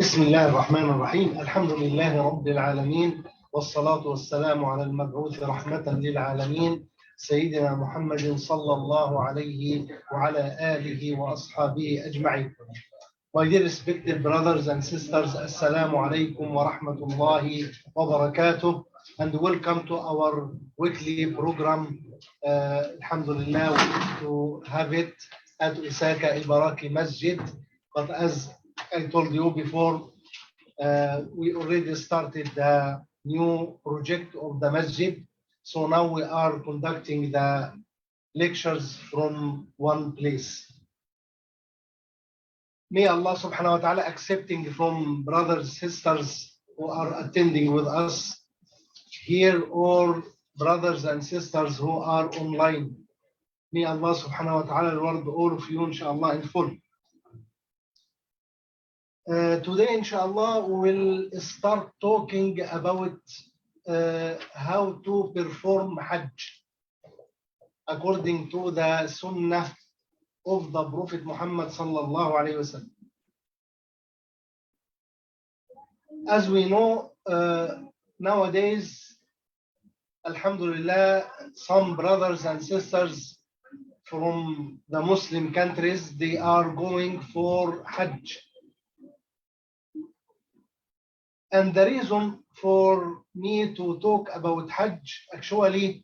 بسم الله الرحمن الرحيم. الحمد لله رب العالمين، والصلاة والسلام على المبعوث رحمة للعالمين سيدنا محمد صلى الله عليه وعلى آله وأصحابه أجمعين. My dear respected brothers and sisters, Assalamu alaikum wa rahmatullahi wa barakatuh, and welcome to our weekly program. Alhamdulillah, we used to have it at Usaka Ibaraki Masjid, but as I told you before, we already started the new project of the masjid, so now we are conducting the lectures from one place. May Allah subhanahu wa ta'ala accepting from brothers, sisters who are attending with us here, or brothers and sisters who are online. May Allah subhanahu wa ta'ala reward all of you inshallah in full. Today inshallah we will start talking about how to perform Hajj according to the Sunnah of the Prophet Muhammad sallallahu alayhi wa sallam. As we know, nowadays, alhamdulillah, some brothers and sisters from the Muslim countries, they are going for Hajj. And the reason for me to talk about Hajj, actually,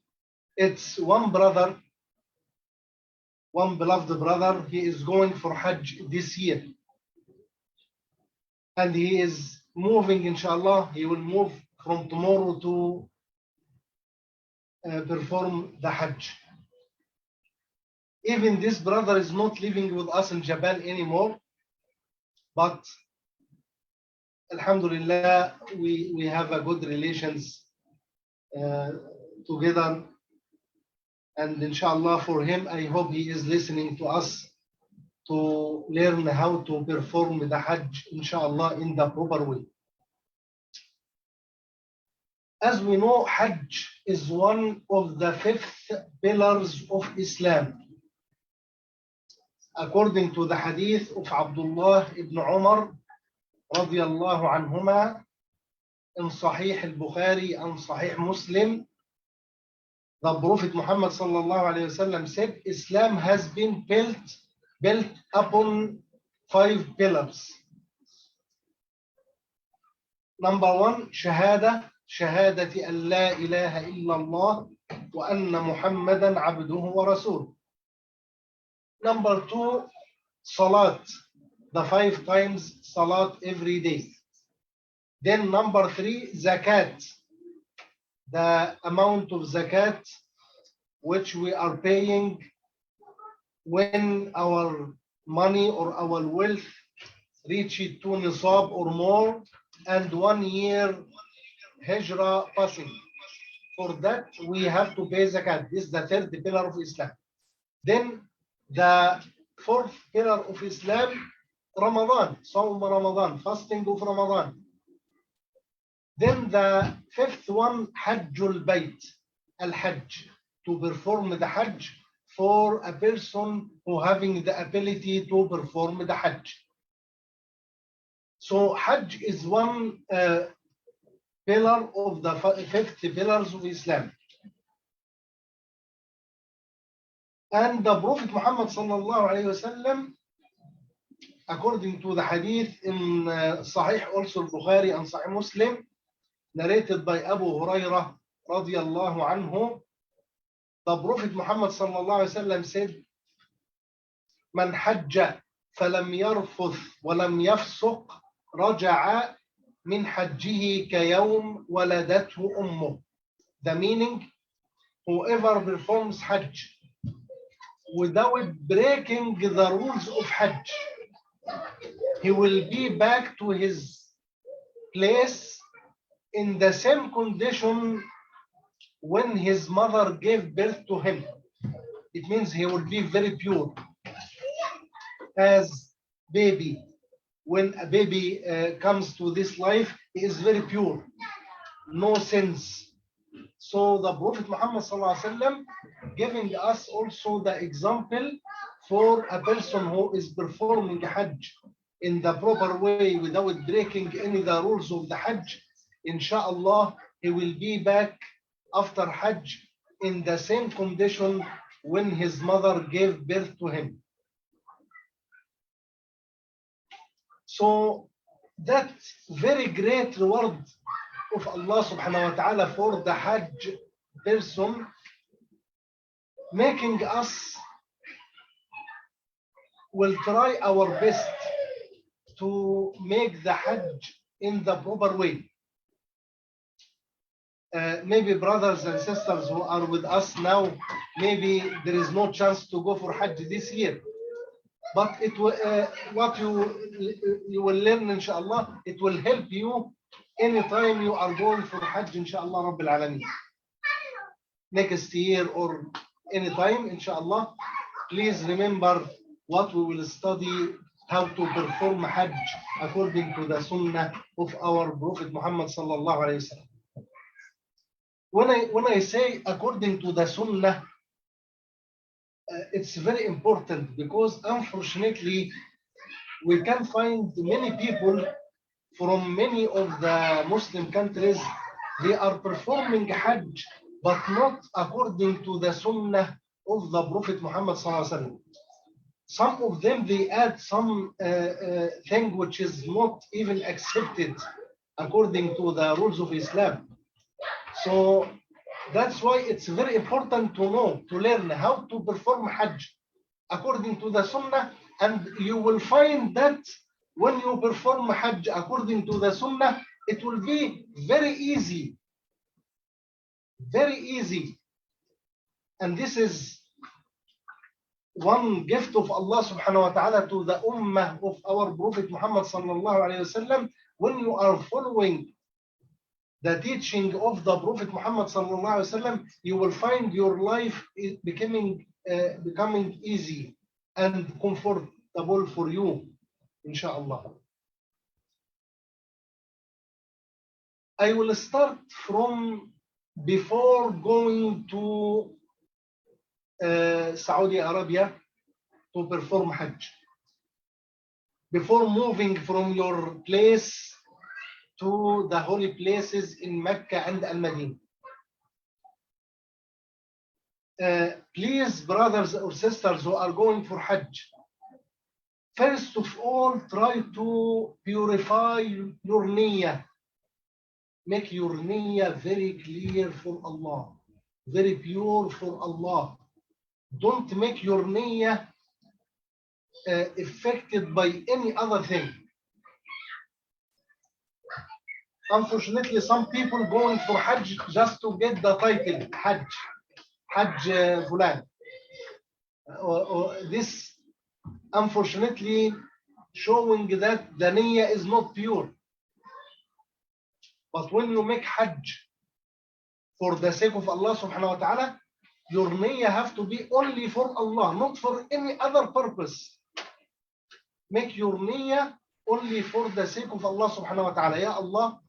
it's one brother, one beloved brother, he is going for Hajj this year. And he is moving, inshallah, he will move from tomorrow to perform the Hajj. Even this brother is not living with us in Japan anymore, but alhamdulillah, we have a good relations together. And inshallah, for him, I hope he is listening to us to learn how to perform the Hajj, inshallah, in the proper way. As we know, Hajj is one of the 5 pillars of Islam. According to the hadith of Abdullah ibn Umar, radiyallahu anhuma, in Sahih al-Bukhari and Sahih Muslim, the Prophet Muhammad sallallahu alayhi wa sallam said, Islam has been built upon 5 pillars. Number 1, shahadati an la ilaha illallah wa anna Muhammadan abduhu wa rasul. Number 2, salat, the 5 times salat every day. Then number 3, zakat, the amount of zakat which we are paying when our money or our wealth reaches to nisab or more, and 1 year hijrah passing. For that we have to pay zakat. This is the 3rd pillar of Islam. Then the 4th pillar of Islam, Ramadan, Sawm Ramadan, fasting of Ramadan. Then the 5th one, Hajjul Bayt, Al-Hajj, to perform the Hajj for a person who having the ability to perform the Hajj. So Hajj is one pillar of the 5 pillars of Islam. And the Prophet Muhammad sallallahu alayhi wa sallam, according to the hadith in Sahih also al-Bukhari and Sahih Muslim, narrated by Abu Hurairah radiyallahu anhu, the Prophet Muhammad sallallahu alayhi wa sallam said, Man hajja falam yarfuth walam yafsuq raja'a min hajjihi kayawm waladathu ummuh. The meaning, whoever performs Hajj without breaking the rules of Hajj, he will be back to his place in the same condition when his mother gave birth to him. It means he will be very pure as baby. When a baby comes to this life, he is very pure, no sins. So the Prophet Muhammad sallallahu alaihi wasallam giving us also the example for a person who is performing Hajj in the proper way without breaking any of the rules of the Hajj, inshallah, he will be back after Hajj in the same condition when his mother gave birth to him. So that very great reward of Allah subhanahu wa ta'ala for the Hajj person, making us will try our best to make the Hajj in the proper way. Maybe brothers and sisters who are with us now, maybe there is no chance to go for Hajj this year. But it will, what you will learn, inshallah, it will help you anytime you are going for Hajj, inshallah, Rabbil Alameen. Next year or anytime, inshallah, please remember what we will study, how to perform Hajj according to the Sunnah of our Prophet Muhammad sallallahu alayhi wa sallam. When I say according to the Sunnah, it's very important because unfortunately we can find many people from many of the Muslim countries, they are performing Hajj but not according to the Sunnah of the Prophet Muhammad sallallahu alaihi wasallam. Some of them, they add some thing which is not even accepted according to the rules of Islam. So that's why it's very important to know, to learn how to perform Hajj according to the Sunnah, and you will find that when you perform Hajj according to the Sunnah, it will be very easy. Very easy. And this is one gift of Allah subhanahu wa ta'ala to the ummah of our Prophet Muhammad sallallahu alayhi wa sallam. When you are following the teaching of the Prophet Muhammad sallallahu alayhi wa sallam, you will find your life is becoming easy and comfortable for you, inshallah. I will start from before going to Saudi Arabia to perform Hajj. Before moving from your place to the holy places in Mecca and Al-Madinah. Please, brothers or sisters who are going for Hajj, first of all, try to purify your niyyah. Make your niyyah very clear for Allah, very pure for Allah. Don't make your niyyah affected by any other thing. Unfortunately, some people going for Hajj just to get the title Hajj Fulan. This unfortunately showing that the niyyah is not pure. But when you make Hajj for the sake of Allah subhanahu wa ta'ala, your niyyah have to be only for Allah, not for any other purpose. Make your niyyah only for the sake of Allah subhanahu wa ta'ala. Ya Allah,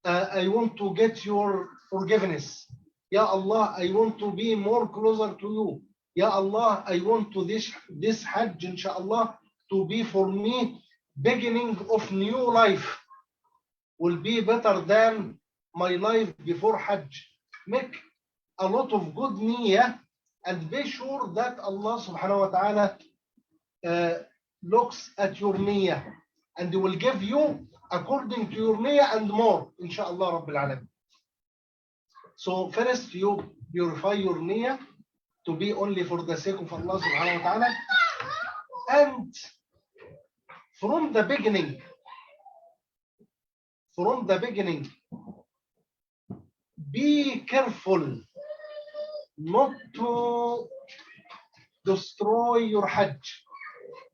I want to get your forgiveness. Ya Allah, I want to be more closer to you. Ya Allah, I want to this Hajj, inshallah, to be for me beginning of new life. Will be better than my life before Hajj. Make a lot of good niyyah and be sure that Allah subhanahu wa ta'ala looks at your niyyah and He will give you according to your niyyah and more, inshallah Rabbil Alamin. So first you purify your niyyah to be only for the sake of Allah subhanahu wa ta'ala, and from the beginning, be careful not to destroy your Hajj,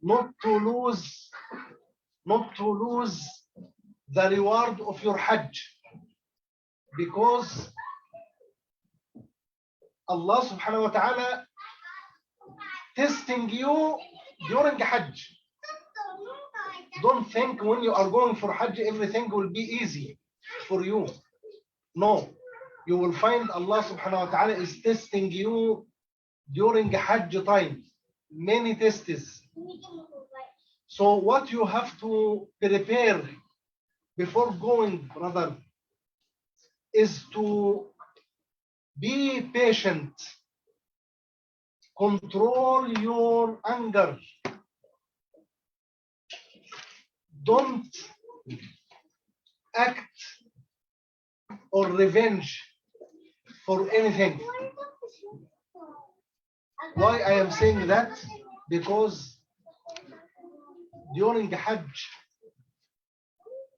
not to lose the reward of your Hajj, because Allah subhanahu wa ta'ala testing you during Hajj. Don't think when you are going for Hajj everything will be easy for you. No, you will find Allah subhanahu wa ta'ala is testing you during Hajj time. Many tests. So what you have to prepare before going, brother, is to be patient. Control your anger. Don't act or revenge for anything. Why I am saying that? Because during the Hajj,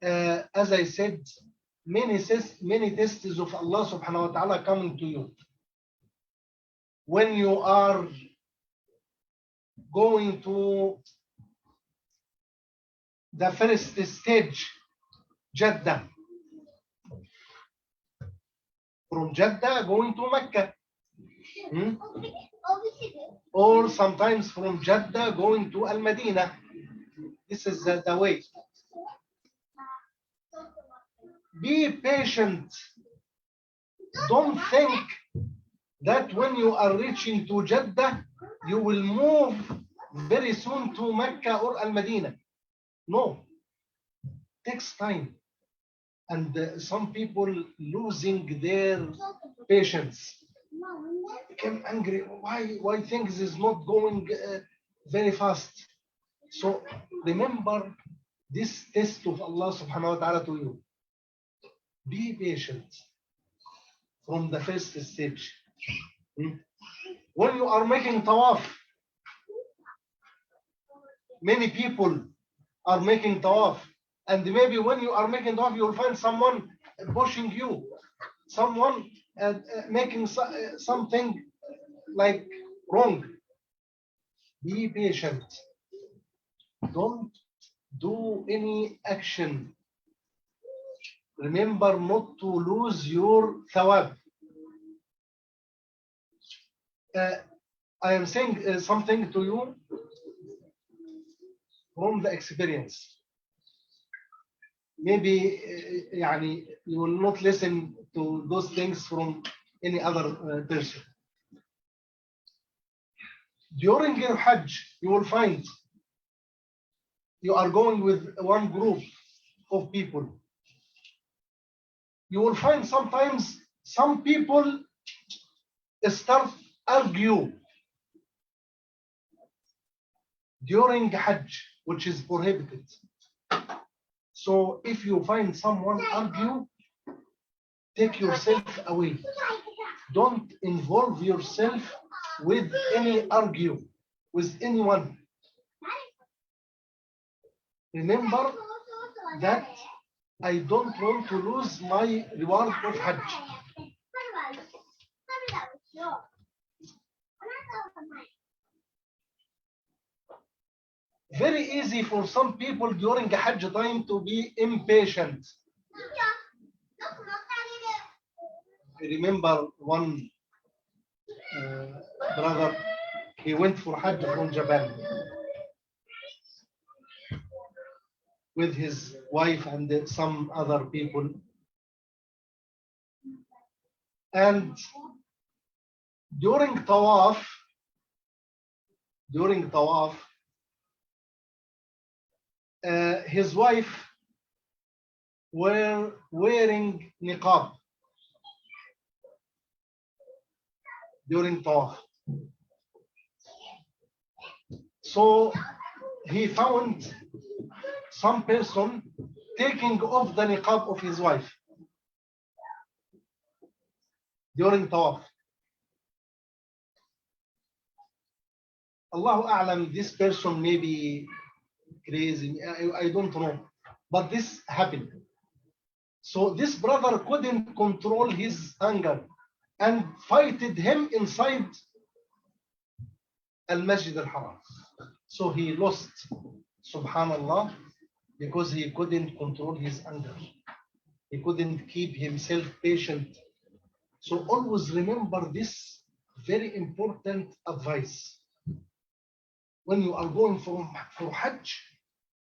as I said, many tests of Allah subhanahu wa ta'ala coming to you. When you are going to the first stage, Jeddah. From Jeddah going to Mecca. Or sometimes from Jeddah going to Al-Madinah. This is the way. Be patient. Don't think that when you are reaching to Jeddah, you will move very soon to Mecca or Al-Madinah. No. Takes time. And some people losing their patience. Become angry. Why things is not going very fast? So remember this test of Allah subhanahu wa ta'ala to you. Be patient from the first stage. When you are making tawaf, many people are making tawaf, and maybe when you are making tawaf, you will find someone pushing you, someone making something like wrong. Be patient. Don't do any action. Remember not to lose your thawab. I am saying something to you from the experience. Maybe you will not listen to those things from any other person. During your Hajj, you will find you are going with one group of people. You will find sometimes some people start argue during Hajj, which is prohibited. So if you find someone argue, take yourself away. Don't involve yourself with any argue with anyone. Remember that I don't want to lose my reward of Hajj. Very easy for some people during the Hajj time to be impatient. I remember one brother, he went for Hajj from Japan with his wife and some other people. And during Tawaf, his wife were wearing niqab during Tawaf. So he found some person taking off the niqab of his wife during Tawaf. Allahu A'lam, this person may be crazy, I don't know, but this happened. So this brother couldn't control his anger and fighted him inside Al-Masjid Al-Haram. So he lost, subhanallah, because he couldn't control his anger. He couldn't keep himself patient. So always remember this very important advice. When you are going for Hajj,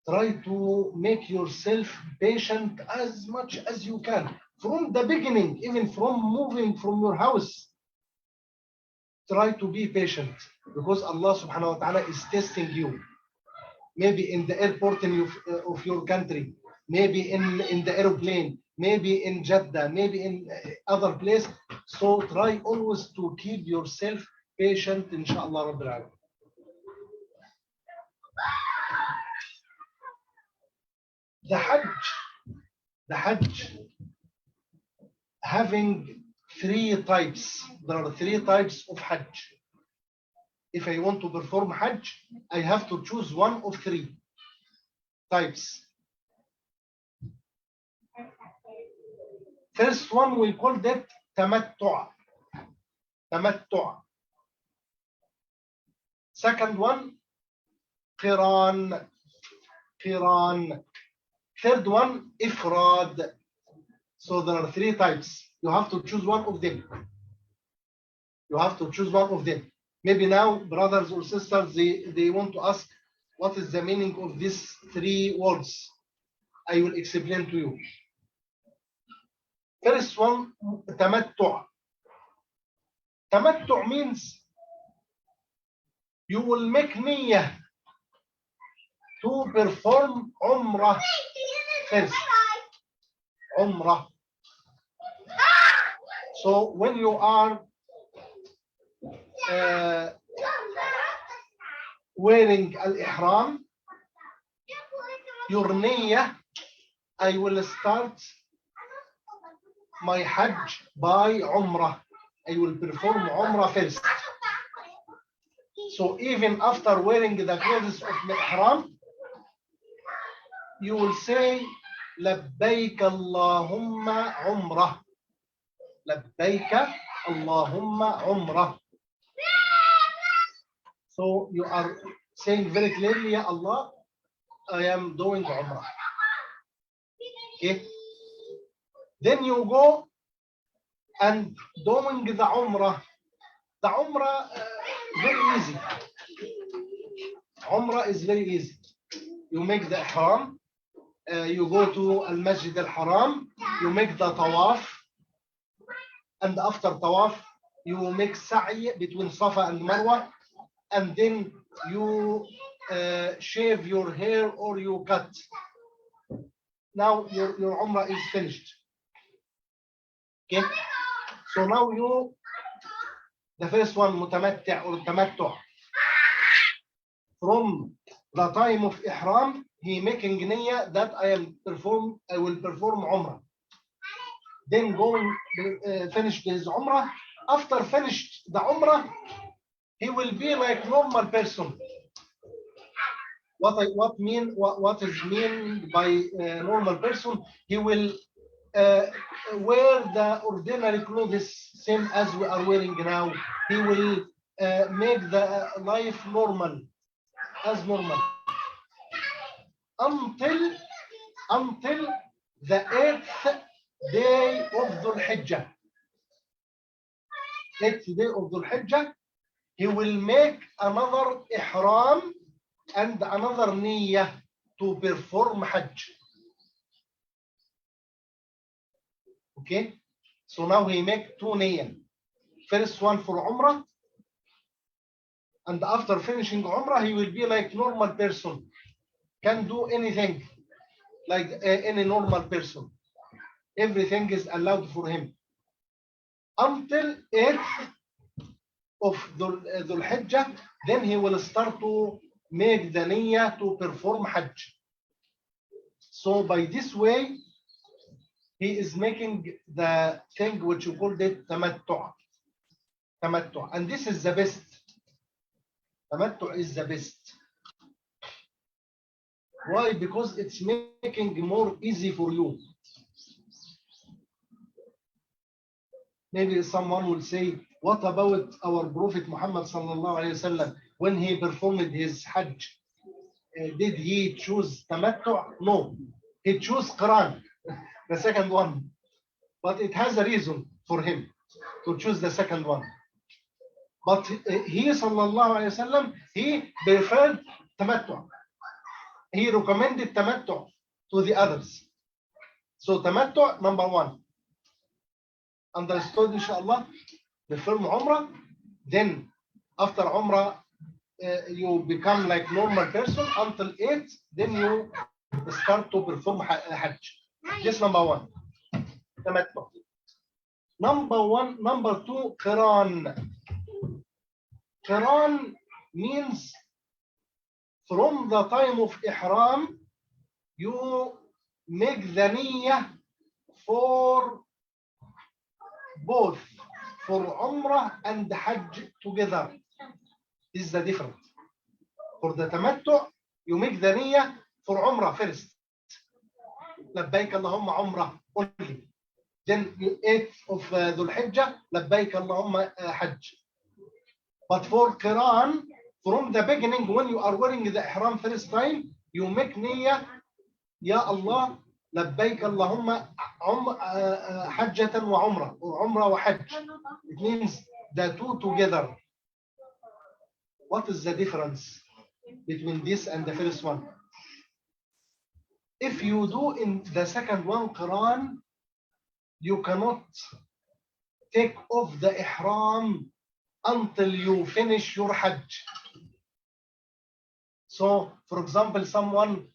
try to make yourself patient as much as you can. From the beginning, even from moving from your house, try to be patient because Allah subhanahu wa ta'ala is testing you. maybe in the airport of your country, maybe in the aeroplane, maybe in Jeddah, maybe in other place. So try always to keep yourself patient, inshallah Rabbil Alamin. The Hajj having three types. There are three types of Hajj. If I want to perform Hajj, I have to choose one of three types. First one, we call that Tamattu'. Tamattu'. Second one, Qiran. Qiran. Third one, Ifrad. So there are three types. You have to choose one of them. You have to choose one of them. Maybe now, brothers or sisters, they want to ask, what is the meaning of these three words? I will explain to you. First one, Tamattu'. Tamattu' means you will make niyyah to perform Umrah first. Umrah. So when you are wearing al-ihram, your niyyah, I will start my Hajj by Umrah. I will perform Umrah first. So even after wearing the clothes of ihram, you will say لبيك اللهم عمرة. لبيك اللهم عمرة. So you are saying very clearly, Ya Allah, I am doing Umrah. Okay. Then you go and doing the Umrah. The Umrah very easy. Umrah is very easy. You make the ihram, you go to Al Masjid Al Haram, you make the tawaf, and after tawaf, you make sa'i between Safa and Marwa, and then you shave your hair or you cut. Now your Umrah is finished. Okay? So now the first one, Mutamatti' or Tamattu'. From the time of Ihram, he making niyyah that I will perform Umrah. Then going finish his Umrah. After finished the Umrah, he will be like normal person. What is mean by normal person? He will wear the ordinary clothes, same as we are wearing now. He will make the life normal, as normal, until the 8th day of Dhul Hijjah. 8th day of Dhul Hijjah, he will make another ihram and another niyyah to perform Hajj. Okay, so now he make two niyyah. First one for Umrah, and after finishing Umrah, he will be like normal person, can do anything like any normal person. Everything is allowed for him until 8th of Dhul Hijjah. Then he will start to make the niyyah to perform Hajj. So by this way, he is making the thing which you called it Tamattu'. Tamattu'. And this is the best. Tamattu' is the best. Why? Because it's making more easy for you. Maybe someone will say, what about our Prophet Muhammad sallallahu alayhi wasallam when he performed his Hajj? Did he choose Tamattu'? No, he chose Qiran, the second one. But it has a reason for him to choose the second one. But he sallallahu alayhi wasallam, he preferred Tamattu'. He recommended Tamattu' to the others. So Tamattu', number one. Understood, inshallah? Perform Umrah. Then, after Umrah, you become like normal person until 8, then you start to perform Hajj. This number 1. تمتع. Number 2, Qiran. Qiran means from the time of Ihram, you make the niyyah for both, for Umrah and Hajj together. This is the difference. For the Tamattu, you make the niyyah for Umrah first. لبيك اللهم عمرة only. Then 8th of Dhul Hijjah, لبيك اللهم Hajj. But for Qiran, from the beginning, when you are wearing the Ihram first time, you make niyyah, Ya Allah, لبيك اللهم حجة وعمرة, or Umrah wa Hajj. It means the two together. What is the difference between this and the first one? If you do in the second one Qiran, you cannot take off the Ihram until you finish your Hajj. So, for example, someone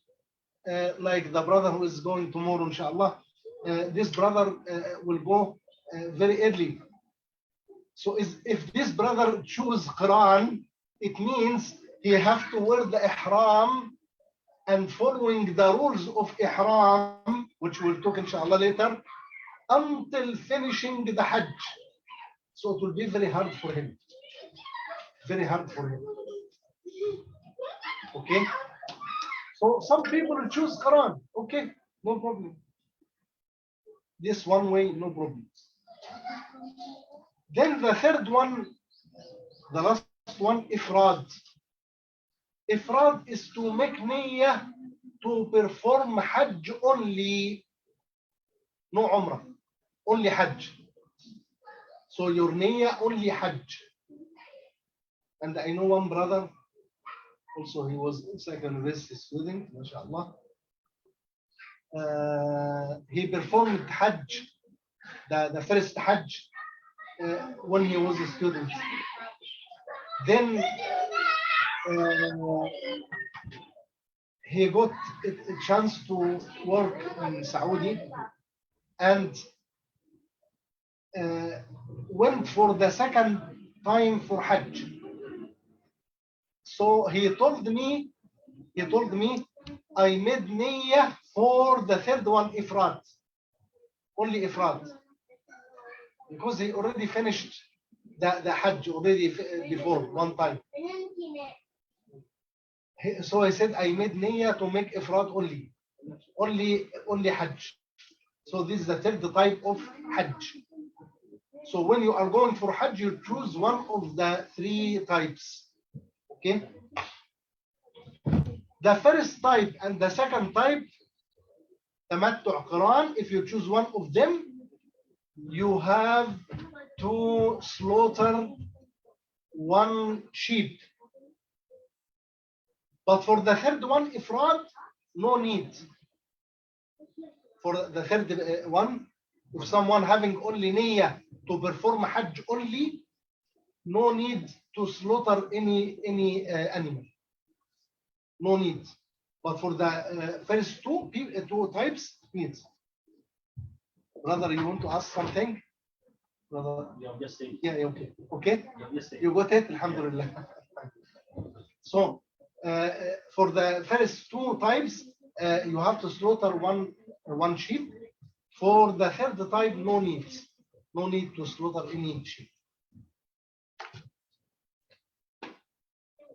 like the brother who is going tomorrow, inshallah, this brother will go very early. So if this brother choose Quran, it means he have to wear the Ihram and following the rules of Ihram, which we'll talk inshallah later, until finishing the Hajj. So it will be very hard for him. Very hard for him. Okay? So some people will choose Quran. Okay, no problem. This one way, no problem. Then the third one, the last one, Ifrad. Ifrad is to make niyyah to perform Hajj only, no Umrah, only Hajj. So your niyyah only Hajj. And I know one brother, also he was like a university student, mashallah. He performed Hajj, the first Hajj, when he was a student. Then he got a chance to work in Saudi and went for the second time for Hajj. So he told me, I made niyyah for the third one, Ifrad. Only Ifrad. Because he already finished the Hajj already before, one time. So I said, I made niyyah to make Ifrad only Hajj. So this is the third type of Hajj. So when you are going for Hajj, you choose one of the three types. Okay? The first type and the second type, Tamattu' Qiran, if you choose one of them, you have to slaughter one sheep. But for the third one, Ifrad, no need. For the third one, if someone having only niyyah to perform Hajj only, no need to slaughter any animal. No need. But for the first two types, needs. Brother, you want to ask something? Brother? Yeah, I'm just saying. Yeah, okay. Okay? Yeah, I'm just saying. You got it? Alhamdulillah. So, for the first two types, you have to slaughter one sheep. For the third type, no need. No need to slaughter any sheep.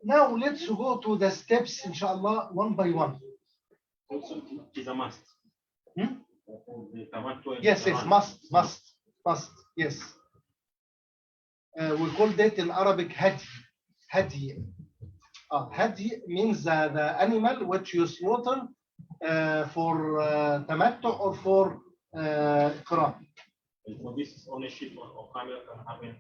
Now let's go to the steps, inshallah, one by one. Also, it is a must. Hmm? The Tamattu and Yes, the yes, Qiran. must, yes. We call that in Arabic hadi. Hadi. Hadi means the animal which you slaughter for tamattu or for Qiran. For this ownership of camel can happen.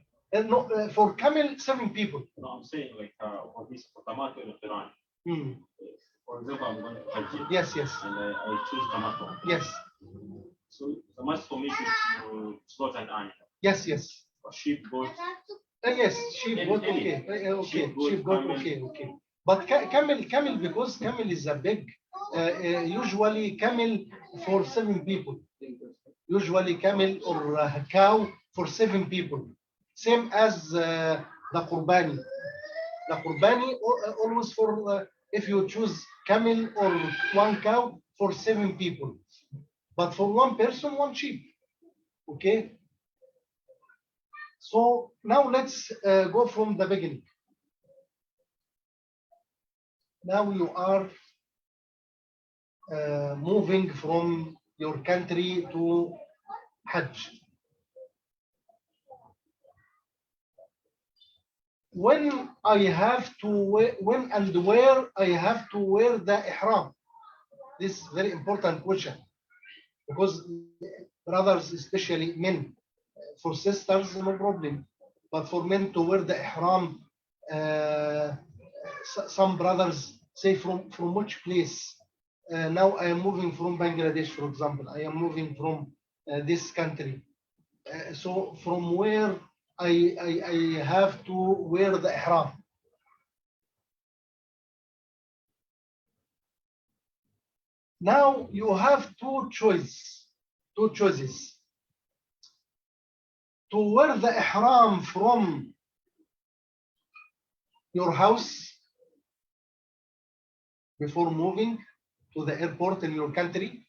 No, for camel, 7 people. No, I'm saying like for this for Tamattu and Qiran. Hmm. For example, I'm going to Hajj. Yes, yes. And I choose Tamattu. Yes. So the must for me is to slaughter an animal. Yes, yes. A sheep, goat. Yes, sheep, goat, okay, okay, sheep, goat, okay. But camel, because camel is a big, usually camel for 7 people. Usually camel or cow for 7 people. Same as the Qurbani. The Qurbani always for, if you choose camel or 1 cow for 7 people. But for 1 person, 1 sheep. Okay. So now let's go from the beginning. Now you are moving from your country to Hajj. When I have to wear, when and where I have to wear the ihram? This is very important question, because brothers, especially men, for sisters no problem, but for men to wear the ihram, some brothers say from which place. Now I am moving from Bangladesh, for example. I am moving from this country. So from where I have to wear the ihram. Now you have two choices. To wear the ihram from your house before moving to the airport in your country,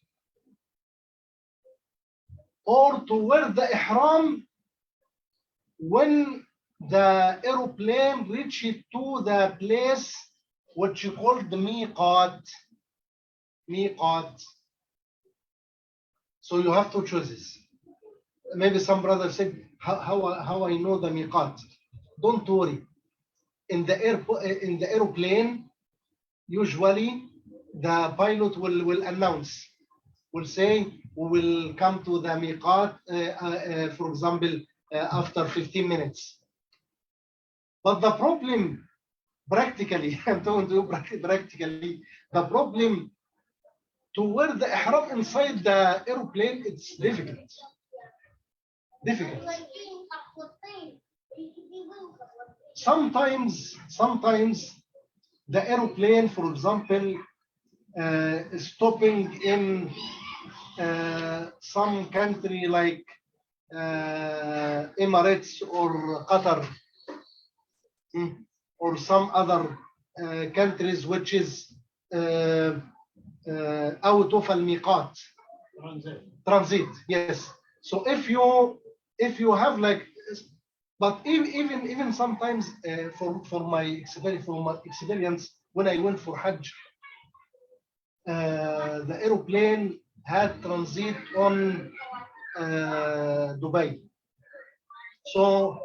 or to wear the ihram when the aeroplane reaches to the place which you call the miqat. So you have two choices. Maybe some brother said, how I know the miqat? Don't worry. In the aeroplane, usually the pilot will announce, will say, we will come to the miqat, for example, after 15 minutes. But the problem, practically, I'm talking to you practically, the problem to wear the ihram inside the aeroplane, it's difficult. Sometimes the aeroplane, for example, stopping in some country like Emirates or Qatar, or some other countries which is out of al-miqat. Transit, yes. So if you have like, but even sometimes for my experience when I went for Hajj, the aeroplane had transit on Dubai. So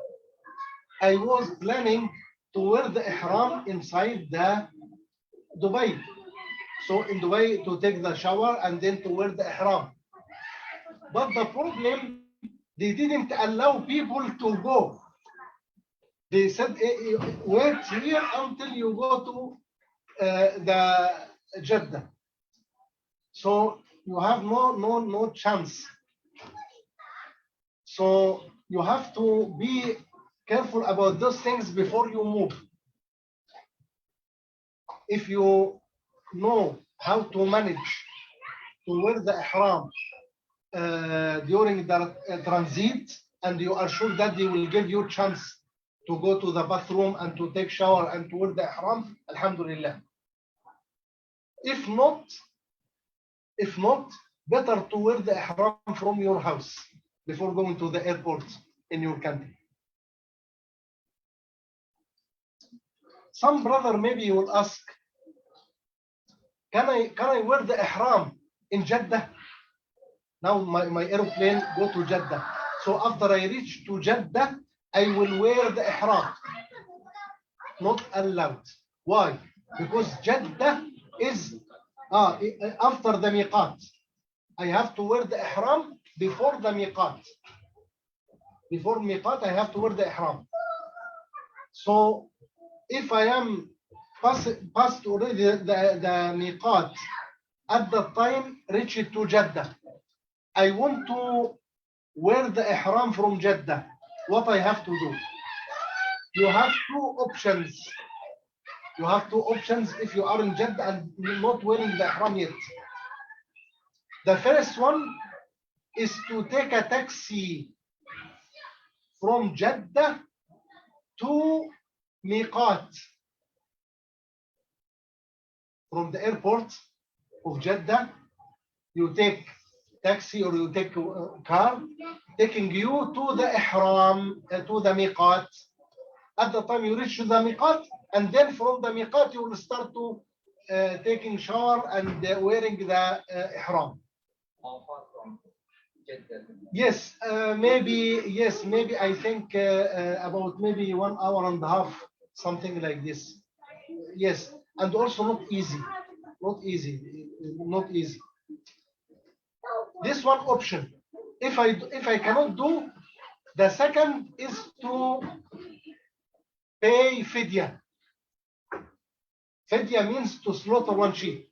I was planning to wear the ihram inside the Dubai. So in Dubai to take the shower and then to wear the ihram. But the problem, they didn't allow people to go. They said, wait here until you go to the Jeddah. So you have no chance. So you have to be careful about those things before you move. If you know how to manage to wear the ihram during the transit, and you are sure that they will give you a chance to go to the bathroom and to take shower and to wear the ihram, alhamdulillah. If not, better to wear the ihram from your house before going to the airport in your country. Some brother maybe will ask, can I wear the ihram in Jeddah? Now my airplane go to Jeddah. So after I reach to Jeddah, I will wear the ihram. Not allowed. Why? Because Jeddah is after the miqat. I have to wear the ihram before the miqat. Before miqat, I have to wear the ihram. So if I am past already the miqat, at that time reached to Jeddah, I want to wear the ihram from Jeddah. What I have to do? you have two options. You have two options if you are in Jeddah and not wearing the ihram yet. The first one is to take a taxi from Jeddah to Miqat. From the airport of Jeddah, you take taxi or you take a car taking you to the ihram, to the Miqat. At the time you reach to the Miqat, and then from the Miqat you will start to taking shower and wearing the ihram. How far from Jeddah? Yes, maybe I think about maybe 1 hour and a half, something like this. Yes, and also not easy. This one option. If I cannot do, the second is to pay fidya. Fidya means to slaughter one sheep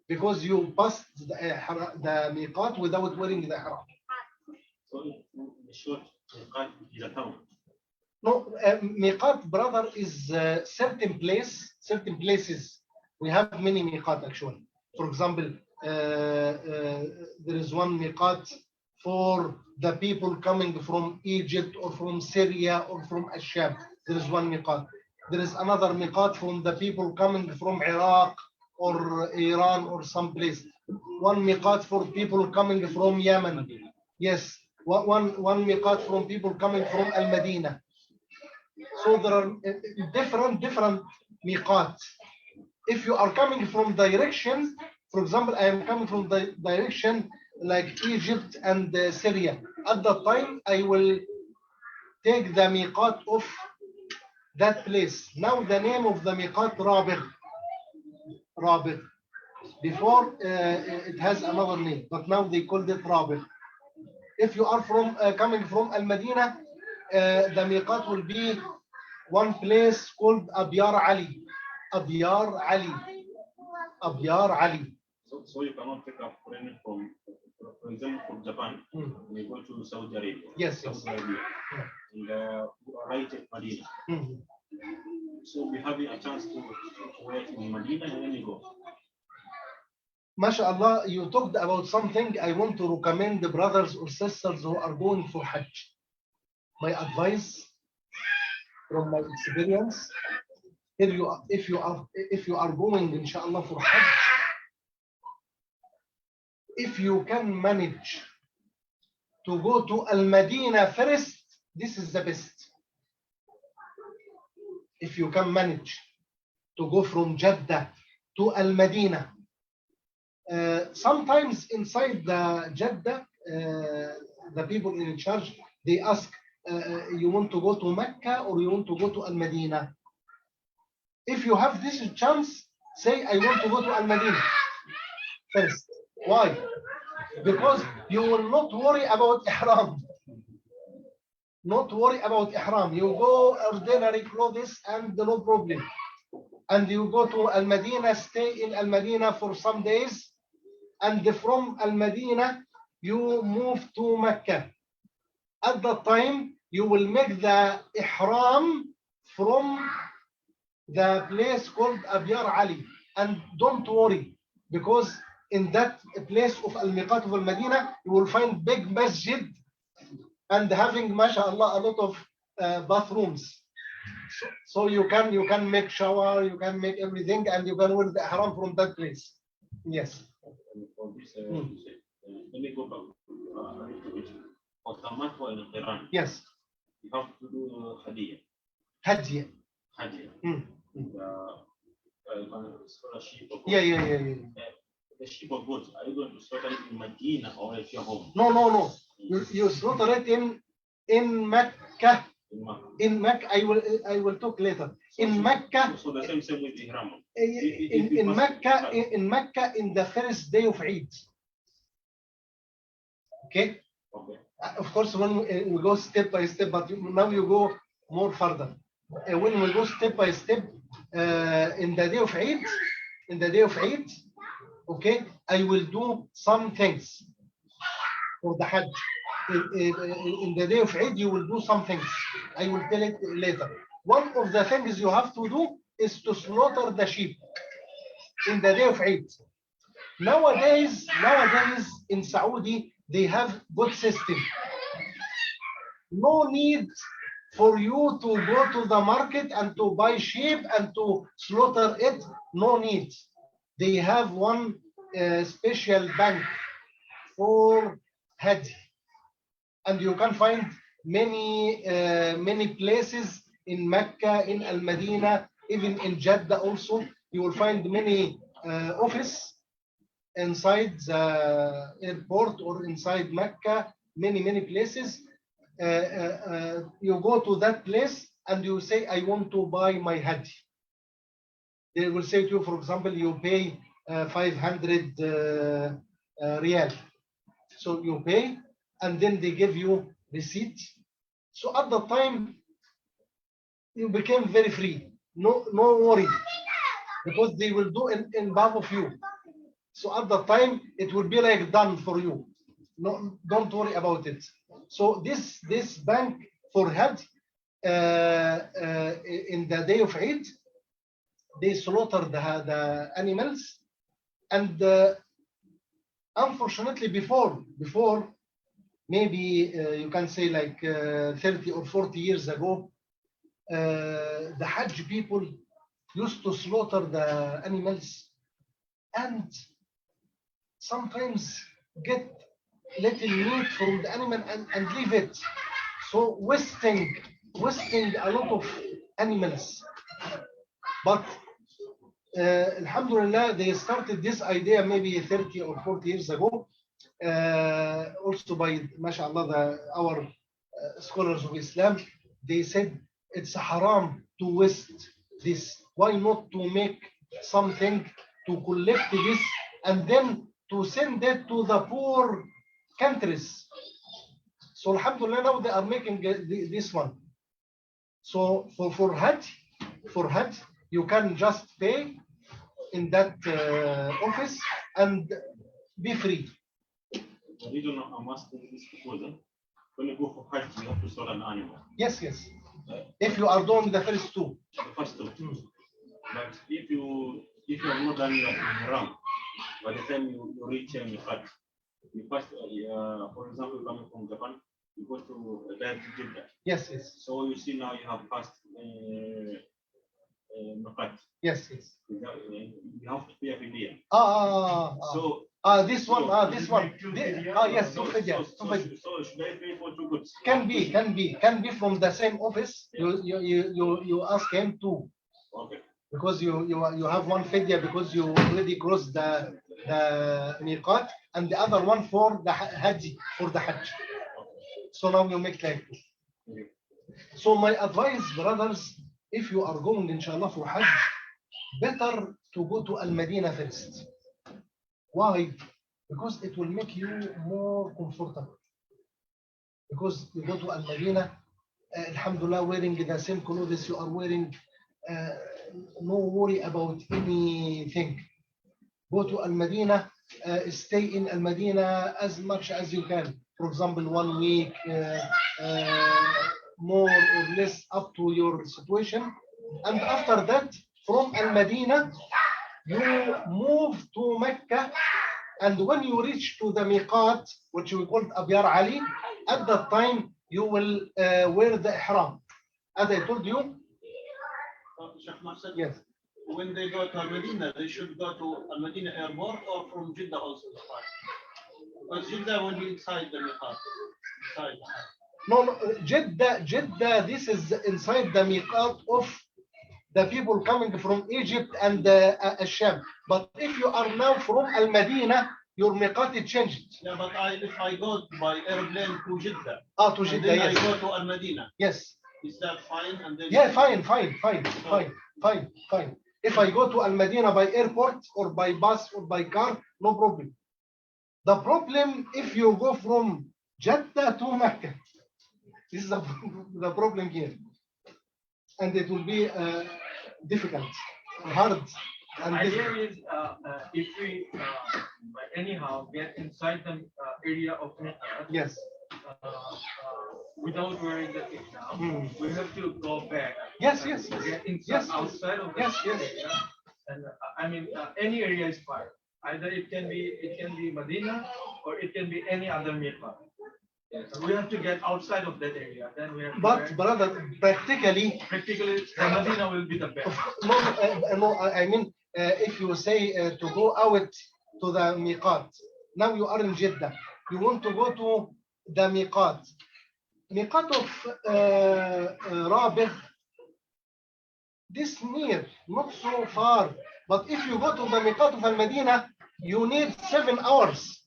because you passed the miqat without wearing the ihram. So in short, miqat is a town. No, miqat, brother, is certain places. We have many miqat actually. For example, there is one miqat for the people coming from Egypt or from Syria or from Ashab. There is one miqat. There is another miqat from the people coming from Iraq or Iran or some place. One miqat for people coming from Yemen. Yes, one miqat from people coming from Al-Madinah. So there are different miqat. If you are coming from direction, for example, I am coming from the direction like Egypt and Syria. At that time, I will take the miqat of that place. Now the name of the miqat Rabigh. Before it has another name, but now they called it Rabigh. If you are coming from Al-Madinah, the miqat will be one place called Abyar Ali. So you cannot pick up foreigner from example, from Japan. We go to Saudi Arabia. Yes. Saudi Arabia. And you arrive at Medina. So we have a chance to wait in Medina and then you go. MashaAllah, you talked about something I want to recommend the brothers or sisters who are going for Hajj. My advice from my experience, if you are going, inshallah, for Hajj, if you can manage to go to Al-Madinah first, this is the best. If you can manage to go from Jeddah to Al-Madinah, sometimes inside the Jeddah, the people in charge, they ask, you want to go to Mecca or you want to go to Al-Madinah? If you have this chance, say, I want to go to Al-Madinah first. Why? Because you will not worry about ihram. Not worry about ihram. You go ordinary clothes and no problem. And you go to Al-Madinah, stay in Al-Madinah for some days. And from Al-Madinah, you move to Mecca. At that time, you will make the ihram from the place called Abyar Ali. And don't worry, because in that place of Al-Miqat of Al-Madinah, you will find big masjid and having, mashallah, a lot of bathrooms. So you can make shower, you can make everything, and you can wear the ihram from that place. Yes. For this, let me go back a little bit. For Tamattu in Iran, Yes. you have to do Hadiyah. Hajj. Hadiyah. Sheep or goat. Yeah. The sheep or goat, are you going to slaughter it in Medina or at your home? No. You slaughter it in Mecca. In Mecca, I will talk later. In Mecca. So the same with Ihram. In Mecca, in the first day of Eid. Okay. Of course, when we go step by step, but now you go more further. When we go step by step, in the day of Eid, okay, I will do some things for the Hajj. In the day of Eid, you will do some things. I will tell it later. one of the things you have to do is to slaughter the sheep in the day of Eid. Nowadays in Saudi, they have good system. No need for you to go to the market and to buy sheep and to slaughter it. No need. They have one special bank for Hajj. And you can find many places in Mecca, in Al Madinah, even in Jeddah also. You will find many office inside the airport or inside Mecca, many places. You go to that place and you say, I want to buy my Hajj. They will say to you, for example, you pay 500 riyal. So you pay and then they give you receipt. So at the time, you became very free. No worry, because they will do in behalf of you. So at the time, it will be like done for you. No, don't worry about it. So this bank for Hajj, in the day of Eid, they slaughter the animals, and unfortunately before maybe you can say like 30 or 40 years ago, the Hajj people used to slaughter the animals and sometimes get little meat from the animal and leave it. So wasting a lot of animals. But Alhamdulillah, they started this idea maybe 30 or 40 years ago, also by, mashallah, our scholars of Islam. They said it's haram to waste this. Why not to make something to collect this and then to send it to the poor countries? So Alhamdulillah, now they are making this one. So for Hajj, you can just pay in that office and be free. The reason I'm asking this because when you go for Hajj, you have to sell an animal. Yes. If you are doing the first two. The first two. But if you are not done your Haram, by the time you reach Miqat, you first, for example, coming from Japan, you go to Jeddah. Yes. So you see now you have passed Miqat. Yes. You have to pay a fidya. So this one. Yes, two fidya. So should I pay for two goods? Can be from the same office. You ask him to. Okay. Because you have one fidya because you already crossed the miqat, and the other one for the Hajj, for the Hajj. So now you make like two. Okay. So my advice, brothers, if you are going inshallah for Hajj, better to go to Al Madinah first. Why? Because it will make you more comfortable. Because you go to Al Madinah, Alhamdulillah, wearing the same clothes you are wearing, no worry about anything. Go to Al Madinah, stay in Al Madinah as much as you can. For example, 1 week, more or less up to your situation. And after that, from Al Madinah, you move to Mecca. And when you reach to the miqat, which we call Abyar Ali, at that time you will wear the ihram. As I told you. Sheikh Mahsen, Yes. when they go to Al Madinah, they should go to Al Madinah airport or from Jeddah also. Because Jeddah will be inside the miqat. No, Jeddah, this is inside the miqat of the people coming from Egypt and Sham. But if you are now from Al Madinah, your miqat is changed. Yeah, but if I go by airplane to Jeddah, to Jeddah, then yes. I go to Al Madinah. Yes. Is that fine? And then Yeah, fine. If I go to Al Madinah by airport or by bus or by car, no problem. The problem if you go from Jeddah to Mecca. This is the problem here. And it will be difficult, hard. And idea is if we anyhow get inside the area of Mecca, yes, without wearing the ihram, we have to go back. Yes, and yes, yes. get inside, Yes, outside of the yes, yes. area. And I mean, any area is fine. Either it can be Medina or it can be any other miqat. Yes, so we have to get outside of that area. Then we have to But wear- brother, practically, practically the Medina will be the best. no, no, I mean, if you say to go out to the miqat, now you are in Jeddah, you want to go to the miqat of Rabigh, this near, not so far. But if you go to the miqat of Al-Madinah, you need 7 hours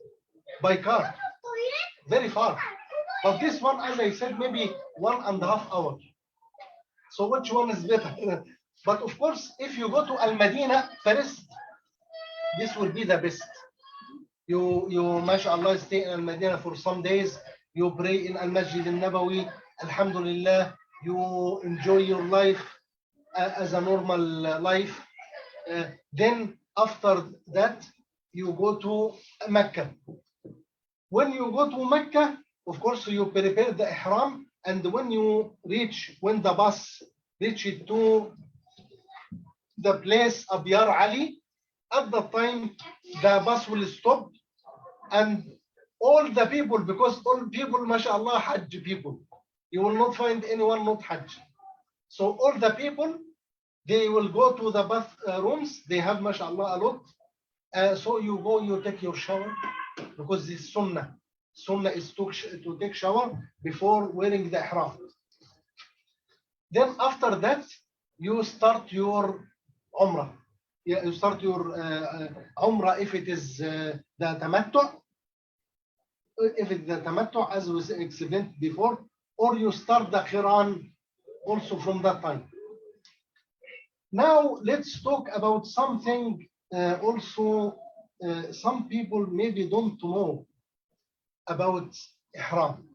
by car, very far. But this one, as I said, maybe 1.5 hours. So which one is better? But of course, if you go to Al-Madinah first, this will be the best. You mashallah, stay in Al-Madinah for some days. You pray in Al-Masjid Al-Nabawi. Alhamdulillah, you enjoy your life as a normal life. Then after that, you go to Mecca. When you go to Mecca, of course, you prepare the ihram, and when the bus reaches to the place Abyar Ali, at the time the bus will stop, and all the people, because all people, mashallah, Hajj people, you will not find anyone not Hajj. So all the people, they will go to the bath rooms. They have, mashallah, a lot. So you go, you take your shower, because this sunnah. Sunnah is to take shower before wearing the ihram. Then after that, you start your umrah. Yeah, you start your umrah if it is the tamattu. If it's the tamattu, as we explained before, or you start the qiran also from that time. Now let's talk about something also some people maybe don't know about ihram.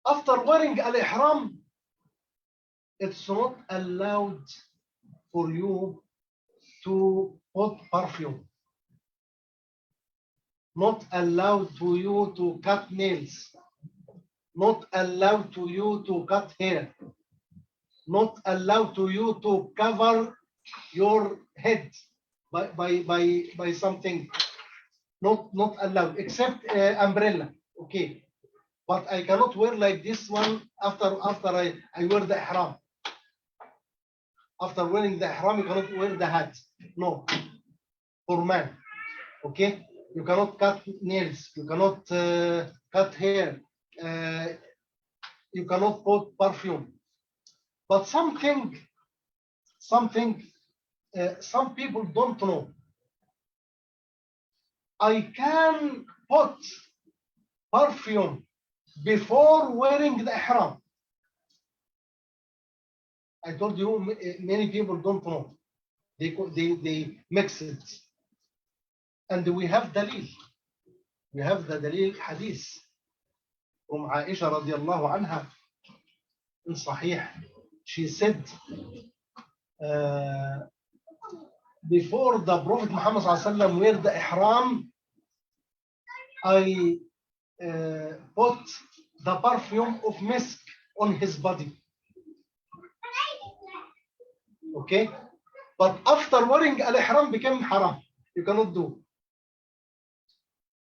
After wearing al-ihram, it's not allowed for you to put perfume. Not allowed to you to cut nails. Not allowed to you to cut hair. Not allowed to you to cover your head by something. Not allowed, except umbrella. Okay. But I cannot wear like this one after I wear the ihram. After wearing the ihram, you cannot wear the hat. No. For man. Okay? You cannot cut nails. You cannot cut hair. You cannot put perfume. But something some people don't know. I can put perfume before wearing the ihram. I told you many people don't know. They mix it. And we have dalil. We have the dalil hadith from Aisha radiallahu anha in Sahih. She said, before the Prophet Muhammad sallallahu alaihi wasallam wear the ihram, I put the perfume of misk on his body. Okay? But after wearing al-ihram became haram. You cannot do.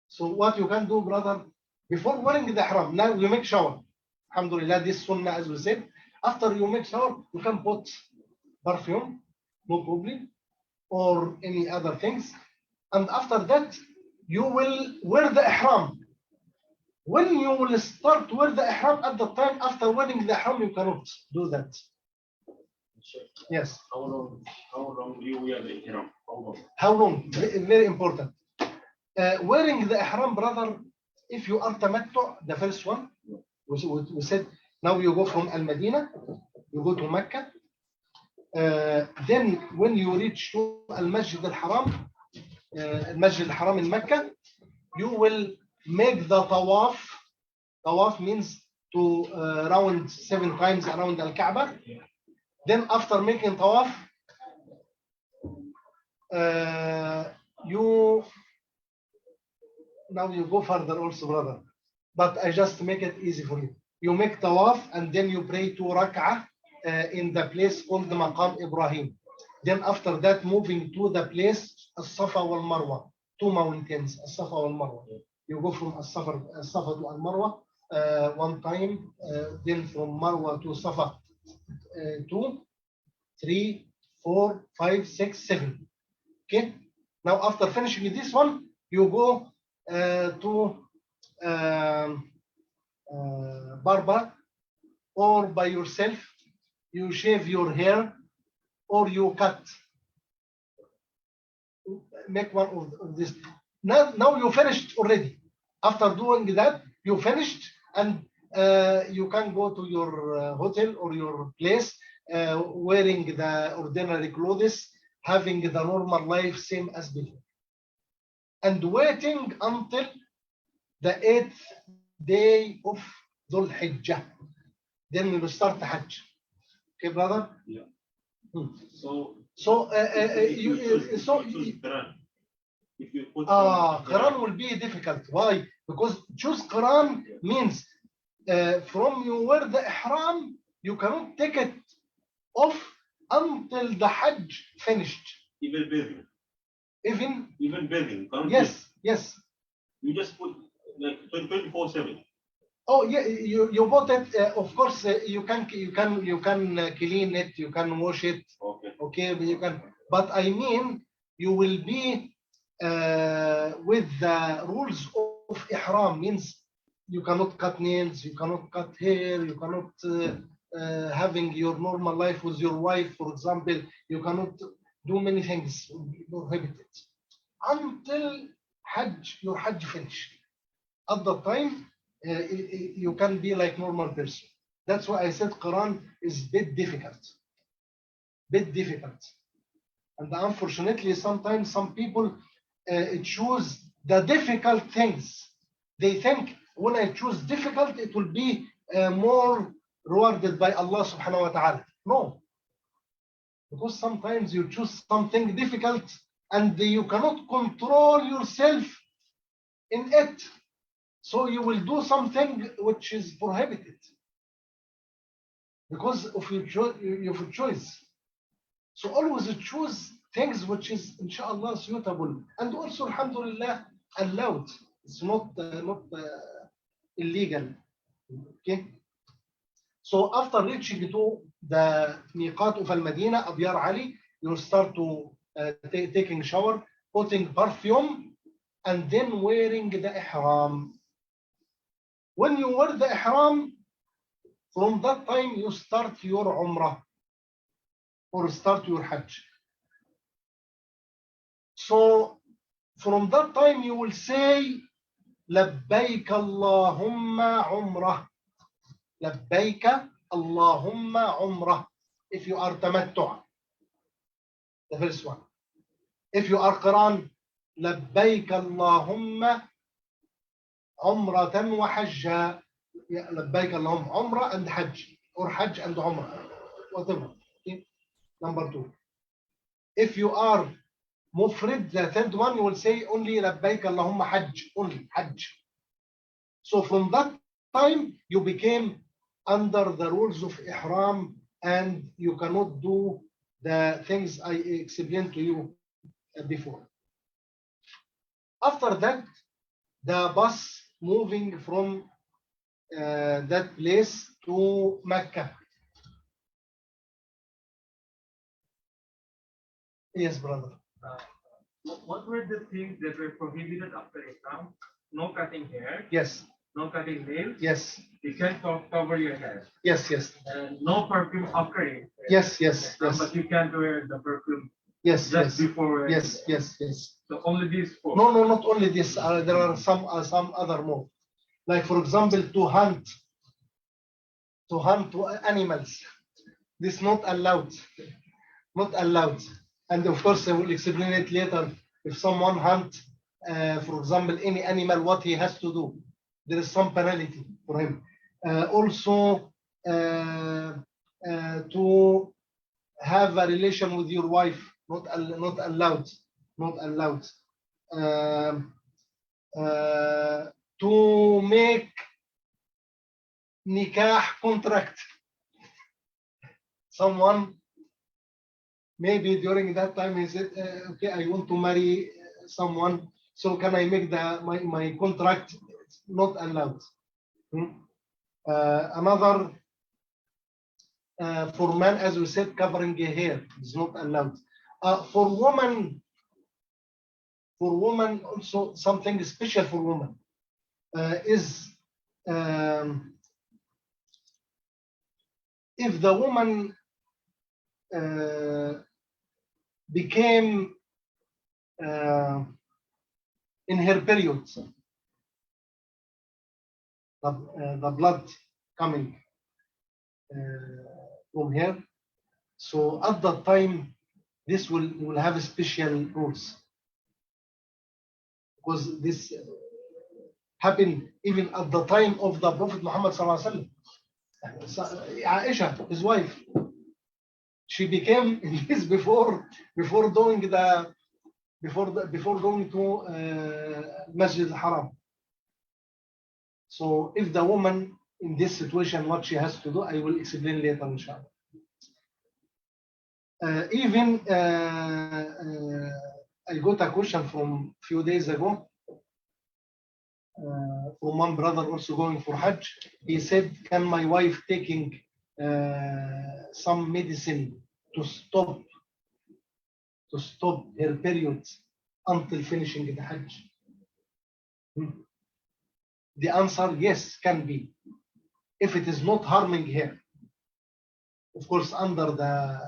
So what you can do, brother, before wearing the ihram, now you make shower. Alhamdulillah, this sunnah, as we said. After you make shower, you can put perfume, no problem, or any other things. And after that, you will wear the ihram. When you will start to wear the ihram, at the time after wearing the ihram, you cannot do that. Yes. How long do you wear the ihram? How long? Very important. Wearing the ihram, brother, if you are tamattu, the first one, we said, now you go from Al-Madinah, you go to Mecca. Then when you reach to Al-Masjid Al-Haram, Al-Masjid Al-Haram in Mecca, you will make the tawaf. Tawaf means to round 7 times around Al-Kaaba. Then after making tawaf, Now you go further also, brother. But I just make it easy for you. You make tawaf and then you pray 2 rak'ah in the place called the Maqam Ibrahim. Then after that, moving to the place As-Safa wal Marwa, 2 mountains, As-Safa wal Marwa. You go from As-Safa to Al-Marwa one time, then from Marwa to Safa 2, 3, 4, 5, 6, 7. Okay. Now after finishing this one, you go to barber or by yourself. You shave your hair or you cut. Make one of this. Now you finished already. After doing that, you finished and you can go to your hotel or your place wearing the ordinary clothes, having the normal life same as before. And waiting until the 8th day of Dhul Hijjah. Then we will start the Hajj. Okay, brother? Yeah. So you choose Quran. If you put Quran will be difficult. Why? Because choose Quran means from you wear the ihram, you cannot take it off until the Hajj finished. Even bathing. Even bathing. Yes, yes. You just put like 24/7. Oh yeah, you bought it. Of course, you can clean it. You can wash it. Okay, but you can. But I mean, you will be with the rules of ihram. Means you cannot cut nails, you cannot cut hair, you cannot having your normal life with your wife, for example. You cannot do many things prohibited until Hajj. Your Hajj finish. At the time, you can be like normal person. That's why I said Quran is bit difficult. And unfortunately, sometimes some people choose the difficult things. They think when I choose difficult, it will be more rewarded by Allah subhanahu wa ta'ala. No. Because sometimes you choose something difficult and you cannot control yourself in it. So you will do something which is prohibited because of your choice. So always choose things which is inshallah suitable and also alhamdulillah allowed. It's not illegal. Okay. So after reaching to the miqat of Al-Madinah, Abyar Ali, you start to taking shower, putting perfume, and then wearing the ihram. When you wear the ihram, from that time you start your umrah or start your hajj. So from that time you will say labbaik Allahumma umrah. Labbaik Allahumma umrah. If you are tamattu', the first one. If you are Quran, labbaik Allahumma umratan wa hajja. Labbaik Allahumma umrah and hajj, or hajj and umrah, whatever. Okay. Number 2. If you are mufrid, the third one, you will say only labbaik Allahumma hajj, only hajj. So from that time you became under the rules of ihram and you cannot do the things I explained to you before. After that, the bus moving from that place to Mecca. Yes, brother. What were the things that were prohibited after Islam? No cutting hair. Yes. No cutting nails. Yes. You can't cover your hair. Yes. Yes. And no perfume after it. Yes. Yes. Yes. But you can't wear the perfume. Yes. Just Yes. before. Yes. Yes. Yes. So only these 4. No, not only this. There are some other more. Like for example, to hunt animals. This is not allowed. Not allowed. And of course, I will explain it later. If someone hunt, for example, any animal, what he has to do, there is some penalty for him. Also, to have a relation with your wife, not allowed. Not allowed. to make nikah contract. Someone maybe during that time he said, okay, I want to marry someone, so can I make my contract? It's not allowed. Another, for man, as we said, covering a hair is not allowed. For woman also something special for woman is if the woman became in her period, the blood coming from her, so at that time this will have special rules, because this happened even at the time of the Prophet Muhammad sallallahu alaihi wasallam. Aisha, his wife, she became this before going to Masjid al-Haram. So if the woman in this situation, what she has to do, I will explain later, inshallah. I got a question from a few days ago from one brother also going for Hajj. He said, can my wife taking some medicine to stop her periods until finishing the Hajj? The answer, yes, can be, if it is not harming her. Of course, under the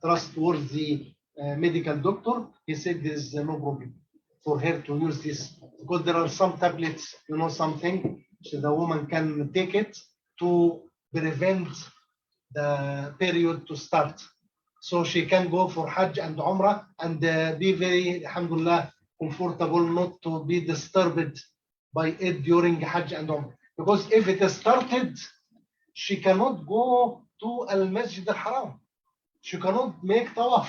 trustworthy medical doctor, he said there is no problem for her to use this, because there are some tablets, something, so the woman can take it to prevent the period to start. So she can go for Hajj and Umrah and be very, alhamdulillah, comfortable, not to be disturbed by it during Hajj and Umrah. Because if it is started, she cannot go to Al-Masjid al-Haram. She cannot make tawaf.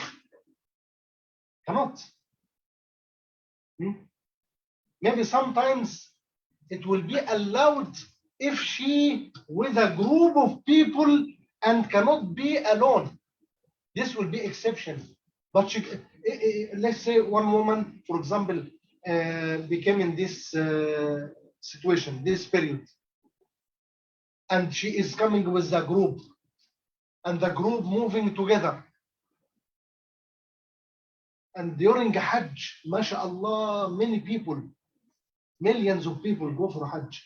Cannot. Maybe sometimes it will be allowed if she with a group of people and cannot be alone. This will be exception. But she, let's say one woman, for example, became in this situation, this period, and she is coming with a group, and the group moving together. And during Hajj, mashallah, many people, millions of people go for Hajj.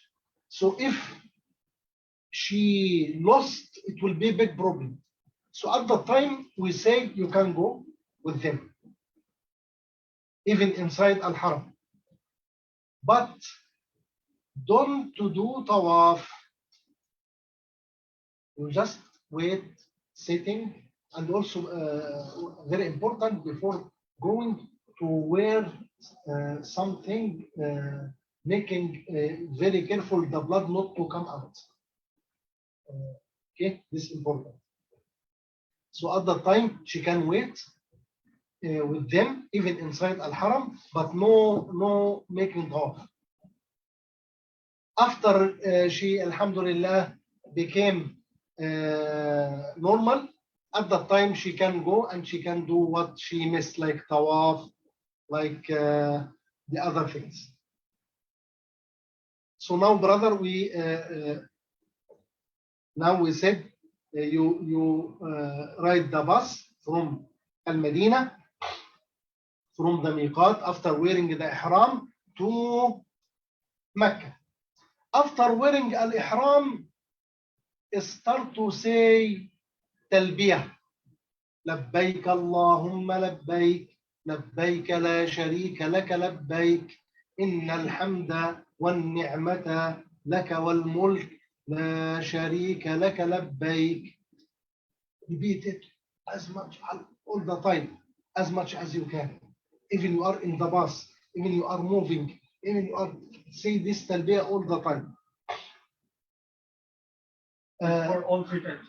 So if she lost, it will be a big problem. So at the time, we say you can go with them, even inside Al-Haram. But don't do tawaf. You just wait, sitting, and also very important, before going to wear something, making very careful the blood not to come out. Okay, this is important. So at that time, she can wait with them, even inside Al-Haram, but no making tawaf. After she, alhamdulillah, became normal, at that time she can go and she can do what she missed, like tawaf, like the other things. So now, brother, we said you ride the bus from Al-Madinah, from the miqat, after wearing the ihram, to Mecca. After wearing al-ihram, start to say talbiyah. لبيك اللهم لبيك لبيك لا شريك لك لبيك إن الحمد والنعمة لك والملك لا شريك لك لبيك. Repeat it as much, all the time, as much as you can. Even you are in the bus, even you are moving, even you are, say this talbiyah all the time. For all three types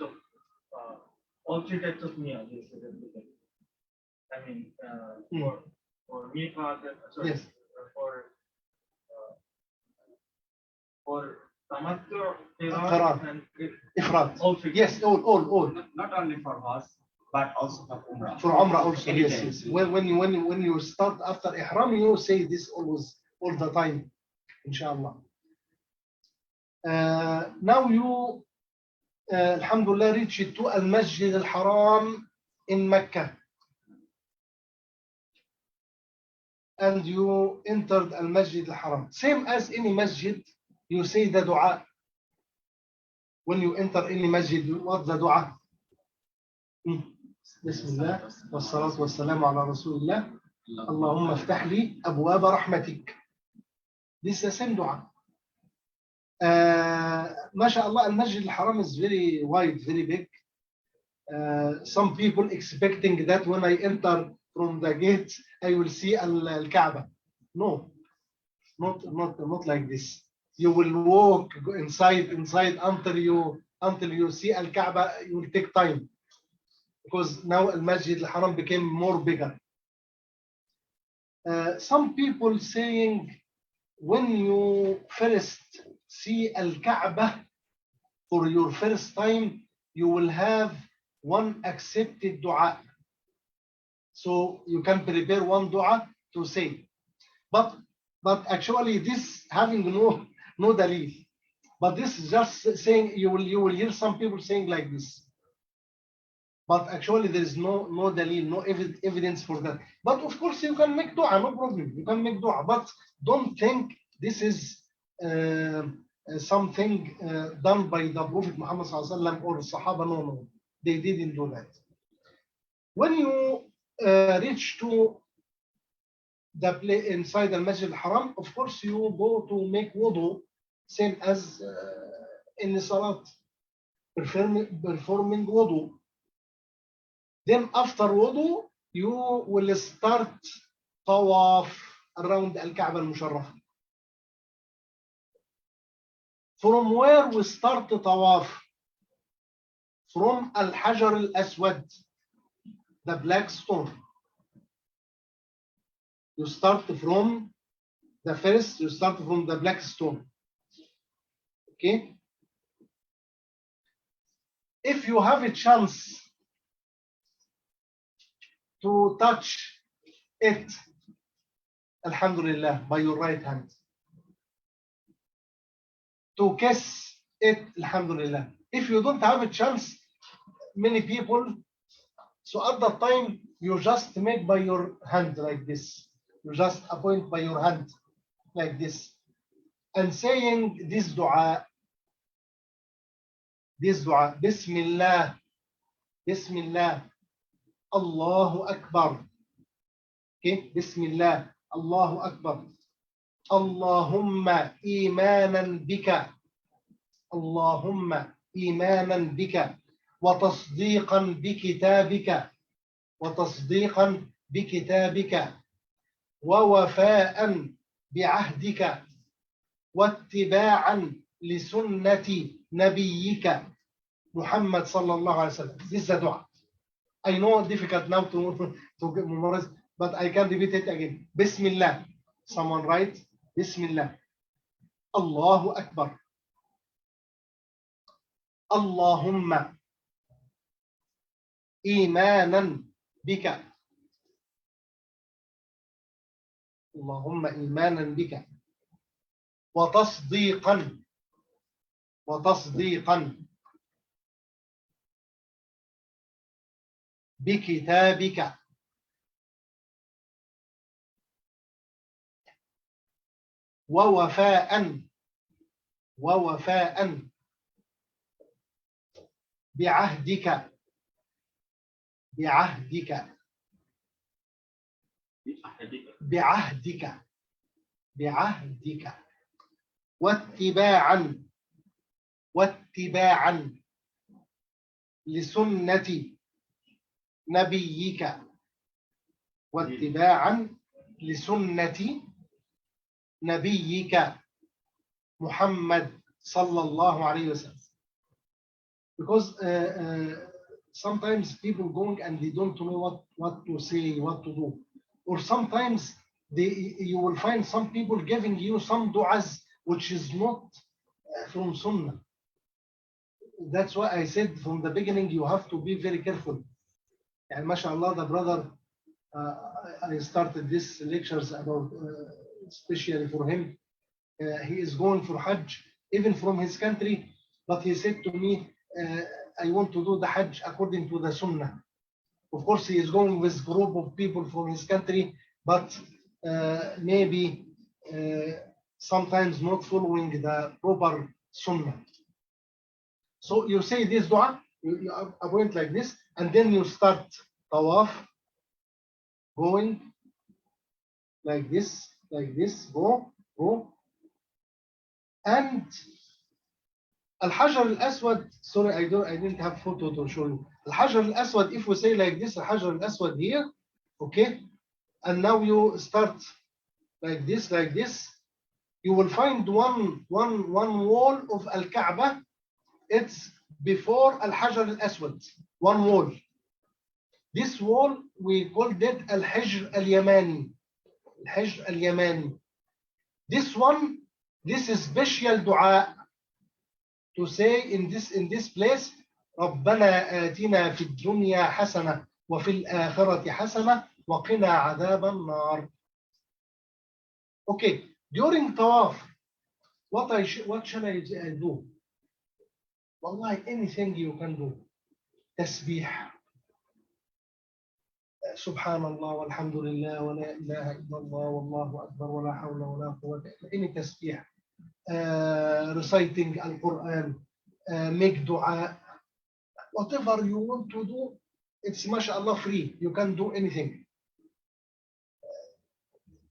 of niyyah, yes, I mean, for miqat, sorry, Yes. for for tamattu, Qiran. qiran, and Ifrat. all together. Yes, all. Not only for Hajj, but also for Umrah. For Umrah also, yes, Anytime. yes. When you start after Ihram, you say this always, all the time, inshallah. Now you, alhamdulillah, reached to Al-Masjid Al-Haram in Mecca. And you entered Al-Masjid Al-Haram. Same as any masjid, you say the dua. When you enter any masjid, what's the dua? Bismillah, wassalatu wassalamu ala rasulillah. Allahumma aftah li abwaba rahmatik. This is the same dua. MashaAllah, Al-Masjid Al-Haram is very wide, very big. Some people expecting that when I enter from the gate, I will see Al-Kaaba. No, not like this. You will walk inside until you see Al-Kaaba. You will take time because now Al-Masjid Al-Haram became more bigger. Some people saying when you first see Al-Kaaba for your first time, you will have one accepted dua. So you can prepare one dua to say. But actually this having no dalil. But this is just saying, you will hear some people saying like this. But actually there is no dalil, no evidence for that. But of course you can make dua, no problem. You can make dua. But don't think this is something done by the Prophet Muhammad ﷺ or Sahaba. No. They didn't do that. When you reach to the place inside the Masjid Al-Haram, of course you go to make wudu, same as in the Salat, performing wudu. Then after wudu, you will start tawaf around Al-Kaaba Al-Musharraf. From where we start the tawaf? From Al-Hajar Al-Aswad, the black stone. You start from the black stone. Okay? If you have a chance to touch it, alhamdulillah, by your right hand. To kiss it, alhamdulillah. If you don't have a chance, many people, so at that time, you just make by your hand like this. You just appoint by your hand like this. And saying this dua, Bismillah, Allahu Akbar. Okay, Bismillah, Allahu Akbar. Allahumma imanan bika. Allahumma imanan bika. وتصديقا بكتابك ووفاء بعهدك واتباعا لسنة نبيك محمد صلى الله عليه وسلم. This is a dua. I know it's difficult now to memorize, but I can repeat it again. Bismillah. Someone write Bismillah. Allahu Akbar. Allahumma إيمانا بك. اللهم إيمانا بك وتصديقا بكتابك ووفاء بعهدك واتباعا لسنة نبيك محمد صلى الله عليه وسلم. Because sometimes people going and they don't know what to say, what to do. Or sometimes you will find some people giving you some du'as which is not from Sunnah. That's why I said from the beginning you have to be very careful. And mashallah, the brother, I started this lectures about, especially for him. He is going for Hajj, even from his country, but he said to me, I want to do the Hajj according to the Sunnah. Of course, he is going with a group of people from his country, but maybe sometimes not following the proper Sunnah. So you say this dua, you appoint like this, and then you start tawaf, going like this, go. And Al-Hajar al-Aswad, sorry, I didn't have photo to show you. Al-Hajar al-Aswad, if we say like this, Al-Hajar al-Aswad here, okay, and now you start like this, you will find one wall of Al-Kaaba. It's before Al-Hajar al-Aswad, one wall. This wall, we called it Al-Hijr al-Yamani. Al-Hijr al-Yamani. This one, this is special dua to say in this place, ربنا آتنا في الدنيا حسنة وفي الآخرة حسنة وقنا عذاب النار. Okay, during tawaf, what shall I do? Wallahi, anything you can do. Tasbih. Subhanallah, walhamdulillah, wa la ilaha illallah, wallahu akbar, wa la hawla wa la quwwata illa billah. Any tasbih. Reciting Al-Quran, make dua. Whatever you want to do, it's mashallah free. You can do anything.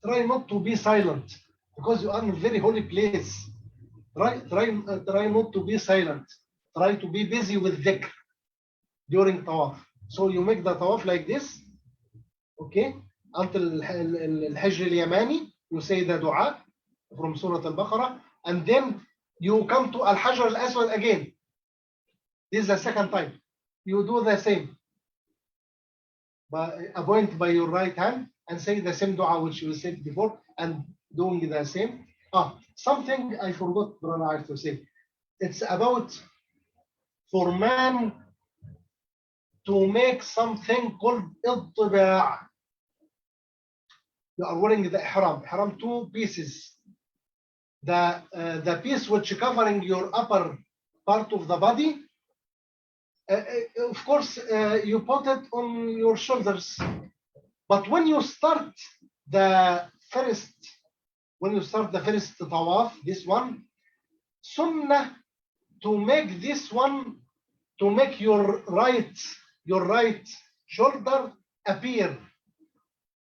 Try not to be silent because you are in a very holy place. Try not to be silent. Try to be busy with dhikr during tawaf. So you make the tawaf like this, okay, until Al-Hijr al-Yamani, you say the dua from Surah Al-Baqarah, and then you come to Al-Hajar al-Aswad again. This is the second time. You do the same. Point by your right hand and say the same dua which you said before and doing the same. Something I forgot, brother, I have to say. It's about for man to make something called الطباع. You are wearing the ihram. Ihram, two pieces. The piece which covering your upper part of the body, of course, you put it on your shoulders. But when you start the first tawaf, this one, sunnah to make this one, to make your right shoulder appear.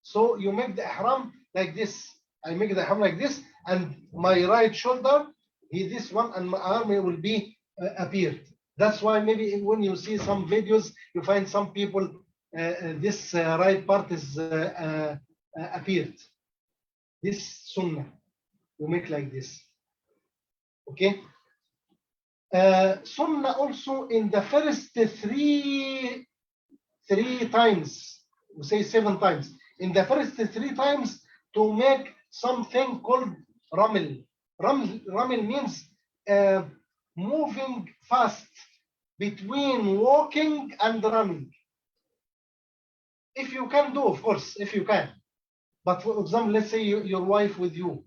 So you make the ihram like this. I make the ihram like this, and my right shoulder, this one, and my arm will be appeared. That's why maybe when you see some videos, you find some people, this right part is appeared. This sunnah, you make like this. Okay. Sunnah also in the first three times, we say 7 times. In the first 3 times, to make something called ramil. Ramil means moving fast between walking and running. If you can do, of course, if you can. But for example, let's say your wife with you,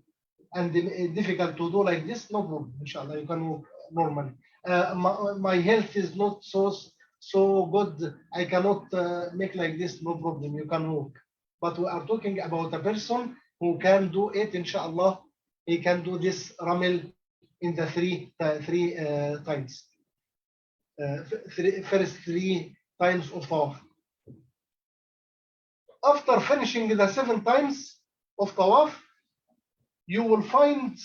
and difficult to do like this, no problem. Inshallah, you can walk normally. My health is not so good. I cannot make like this. No problem. You can walk. But we are talking about a person who can do it. Inshallah, he can do this ramil in the three times. First 3 times of tawaf. After finishing the 7 times of tawaf, you will find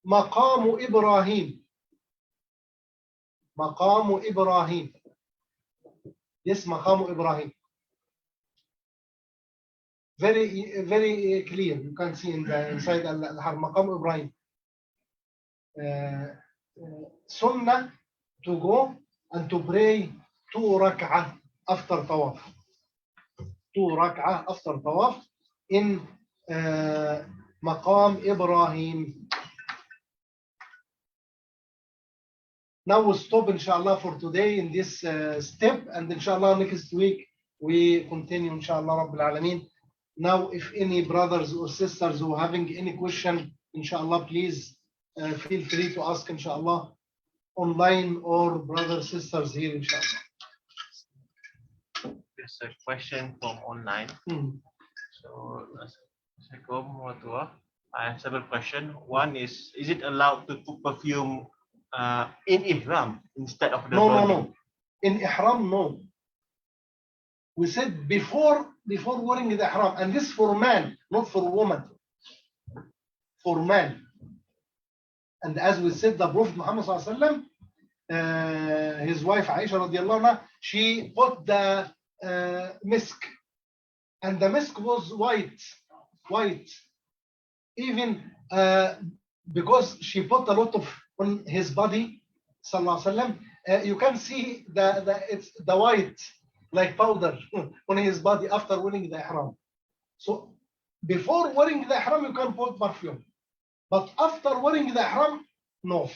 Maqam Ibrahim. Maqam Ibrahim. Yes, Maqam Ibrahim. Very clear. You can see inside Al-Haram, Maqam Ibrahim. Sunnah to go and to pray 2 rak'ah after tawaf. 2 rak'ah after tawaf in مقام إبراهيم. Now we'll stop inshallah for today in this step, and inshallah next week we continue inshallah Rabbil Alameen. Now if any brothers or sisters who are having any question, inshallah please feel free to ask inshallah online or brothers sisters here inshallah. There's a question from online. So, Assalamualaikum warahmatullahi. I have several questions. One is it allowed to put perfume in ihram instead of the body? No. In ihram, no. We said before wearing the ihram, and this for man, not for woman. For man. And as we said, the Prophet Muhammad sallallahu alaihi wasallam, his wife Aisha radiallahu anha, she put the misk, and the misk was white, even because she put a lot of on his body, sallallahu alaihi wasallam. You can see it's the white like powder on his body after wearing the ihram. So before wearing the ihram, you can put perfume, but after wearing the ihram, no.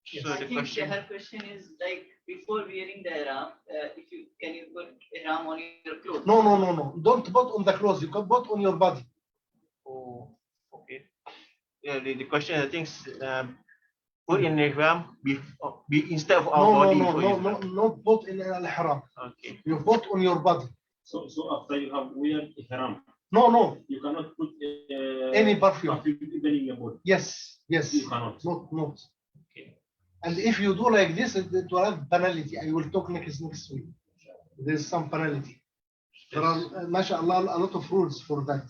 So I the think question. her question is like before wearing the ihram, can you put ihram on your clothes? No. Don't put on the clothes. You can put on your body. Oh, okay. Yeah, the question I think is put in ihram be instead of our body. No, put in al-ihram. Okay. You put on your body. So after you have wear ihram, No. you cannot put Any perfume. even in your body. Yes. You cannot. Not. Okay. And if you do like this, it will have penalty. I will talk next week. There's some penalty. There are, mashallah, a lot of rules for that.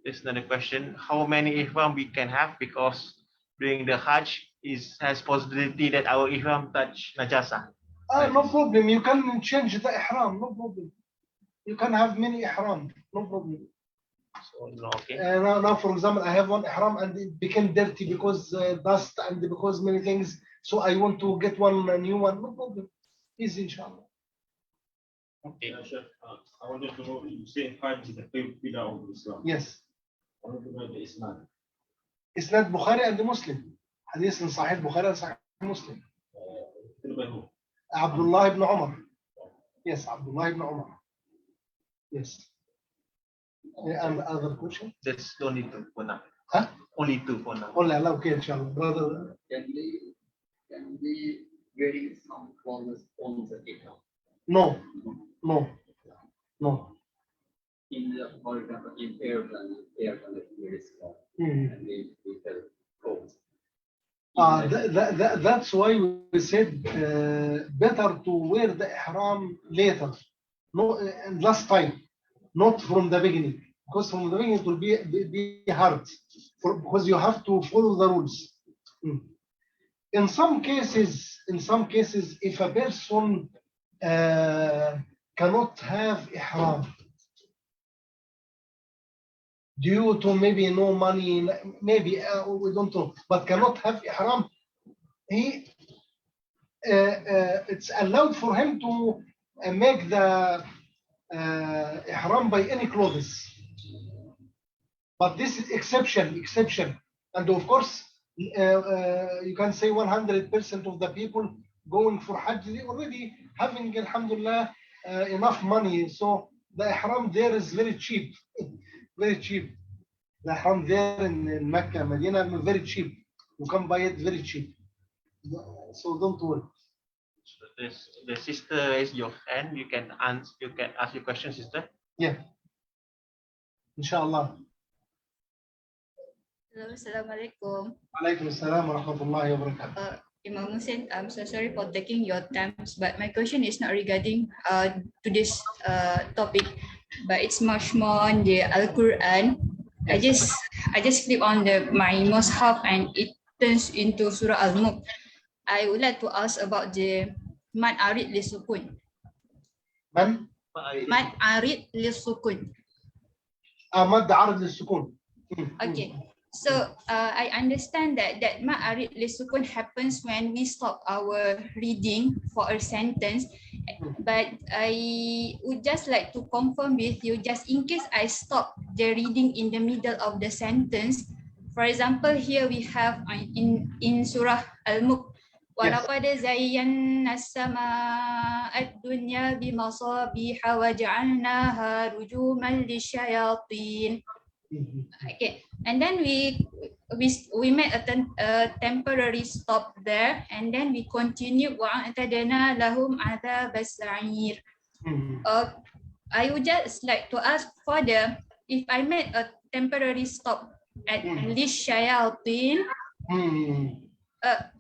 There's another question. How many ihram we can have, because during the Hajj has possibility that our ihram touch najasa. No problem. You can change the ihram. No problem. You can have many ihram. No problem. So no, okay. Now, for example, I have one ihram and it became dirty because dust and because many things. So I want to get a new one. No problem. Easy, inshallah. Okay. Chef, I wanted to know, you say Hajj is the fifth pillar of Islam. Yes. I want to know the Islam. Isnad Bukhari and Muslim. Hadith in Sahih Bukhari and Sahih Muslim. Abdullah ibn Umar. Yes, Abdullah ibn Umar. Yes. And other question? That's only two for now. Huh? Only two for now. Only Allah, okay, inshallah. Brother. Can we wearing some clothes on the ihram? No. In the, for example, in airplane there is Mhm. and we have coats. That's why we said better to wear the ihram later, no, last time, not from the beginning, because from the beginning it will be hard, because you have to follow the rules. In some cases, if a person cannot have ihram due to maybe no money, maybe we don't know, but cannot have ihram, it's allowed for him to make the ihram by any clothes. But this is exception. And of course, you can say 100% of the people going for Hajj, they already having, alhamdulillah, enough money. So the ihram there is very cheap. Very cheap. The ihram there in Mecca, Medina, very cheap. You can buy it very cheap. So don't worry. So the sister raised your hand. You can ask your question, sister. Yeah. Inshallah. Hello, Assalamualaikum. Alaikum assalam wa rahmatullahi wa barakatuh. Imam Hussein, I'm so sorry for taking your time, but my question is not regarding to this topic, but it's much more on the Al-Quran. I just click on my Mus'haf and it turns into Surah Al-Mulk. I would like to ask about the Mad Arid Lisukun. Mad Arid Lisukun. Mad Arid Lisukun. Okay. So I understand that Mad Arid Lisukun happens when we stop our reading for a sentence But I would just like to confirm with you, just in case I stop the reading in the middle of the sentence. For example, here we have in Surah Al-Mulk, وَلَقَدْ زَيَّنَّا السَّمَاءَ الدُّنْيَا بِمَصَابِيحَ وَجَعَلْنَاهَا رُجُومًا لِلشَّيَاطِينِ. Okay, and then we made a temporary stop there, and then we continue وَأَعْتَدْنَا لَهُمْ عَذَابَ السَّعِيرِ. I would just like to ask further, if I made a temporary stop at لِلشَّيَاطِينِ,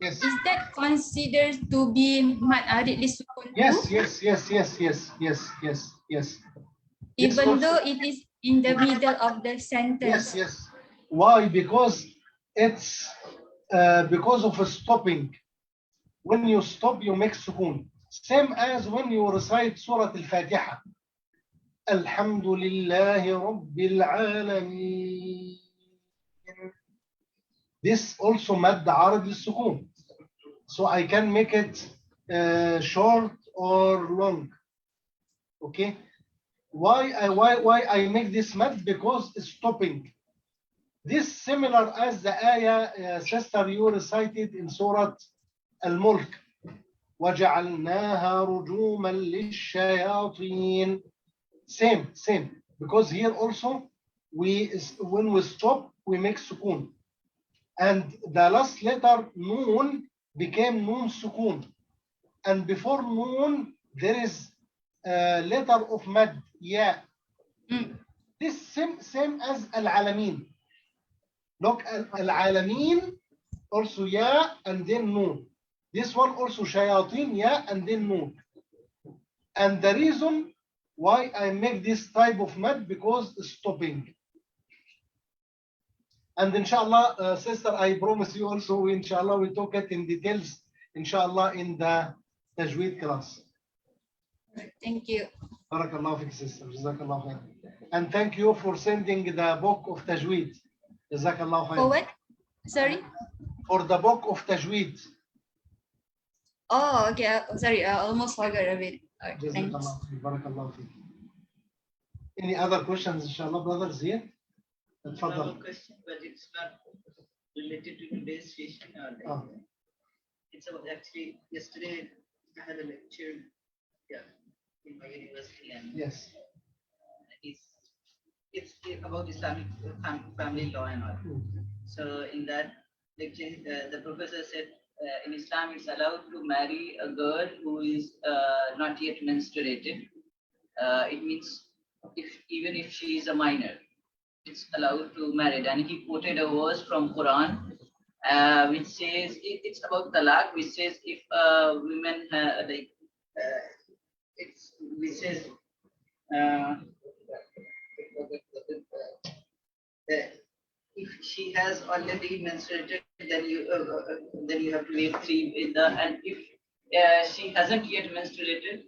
Yes. is that considered to be mad arid lisukun? Yes. Even It's though also- it is in the middle of the sentence. Yes. Why? Because it's because of a stopping. When you stop, you make sukun. Same as when you recite Surah Al-Fatiha. Alhamdulillahi Rabbil Alameen. This also mad arid lisukun. So I can make it short or long. Okay. Why I make this mad? Because it's stopping. This similar as the ayah, sister, you recited in Surah Al-Mulk. وَجَعَلْنَاهَا رُجُومًا لِلشَّيَاطِينِ. Same. Because here also, when we stop, we make sukun. And the last letter, noon, became noon sukun. And before noon, there is a letter of mad, ya. This same as al-alamin. Look, al-alamin, also ya, and then noon. This one also shayateen, ya, and then noon. And the reason why I make this type of mad, because stopping. And inshallah, sister, I promise you also, inshallah, we talk it in details, inshallah, in the Tajweed class. Thank you. Barakallahu fik, sister. Jazakallahu khair. And thank you for sending the book of Tajweed. Jazakallahu khair. For what? Sorry? For the book of Tajweed. Oh, okay. Sorry, I almost forgot of it. Thanks. Jazakallahu khair. Barakallahu fik. Any other questions, inshallah, brothers here? I have a question, but it's not related to today's session. It's about actually yesterday I had a lecture in my university, and Yes. it's about Islamic family law and all. So in that lecture, the professor said in Islam it's allowed to marry a girl who is not yet menstruated. It means even if she is a minor, it's allowed to marry. And he quoted a verse from Quran, which says it's about talaq, which says if women which says if she has already menstruated, then you have to wait 3 and if she hasn't yet menstruated,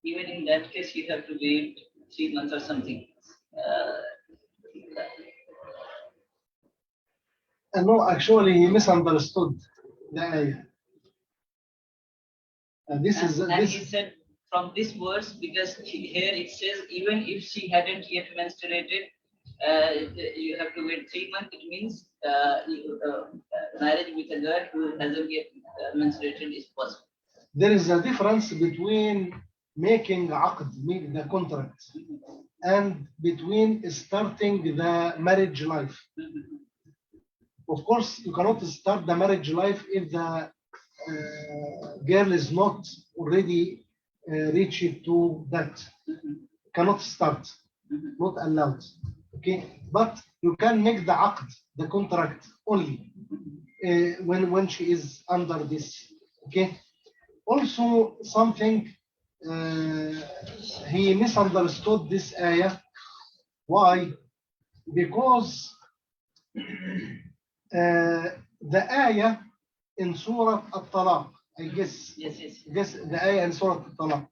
even in that case you have to wait 3 months or something. No, actually, he misunderstood the ayah. This is and he said from this verse, because here it says even if she hadn't yet menstruated, you have to wait 3 months. It means marriage with a girl who hasn't yet menstruated is possible. There is a difference between making aqd, make the contract, and between starting the marriage life. Of course, you cannot start the marriage life if the girl is not already reached to that. Cannot start, not allowed. Okay, but you can make the aqd, the contract, only when she is under this. Okay. Also, something he misunderstood this ayah. Why? Because the ayah in Surah At-Talaq, I guess. Yes. The ayah in Surah At-Talaq.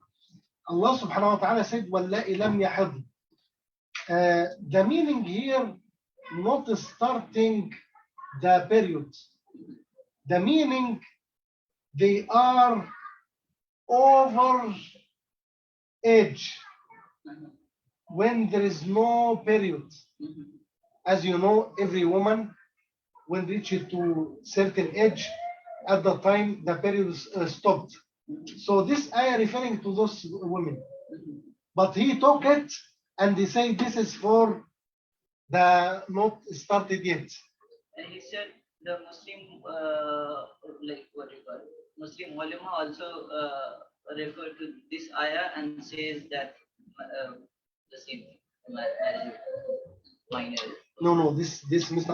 Allah subhanahu wa ta'ala said, وَاللَّائِ لَمْ يَحِضْ. The meaning here, not starting the period. The meaning, they are over age when there is no period. As you know, every woman, when reached to certain age, at the time the period stopped. So this ayah referring to those women. But he took it and he said this is for the not started yet. And he said the Muslim, like what you call it, Muslim ulama also refer to this ayah and says that the same thing, minor. No, this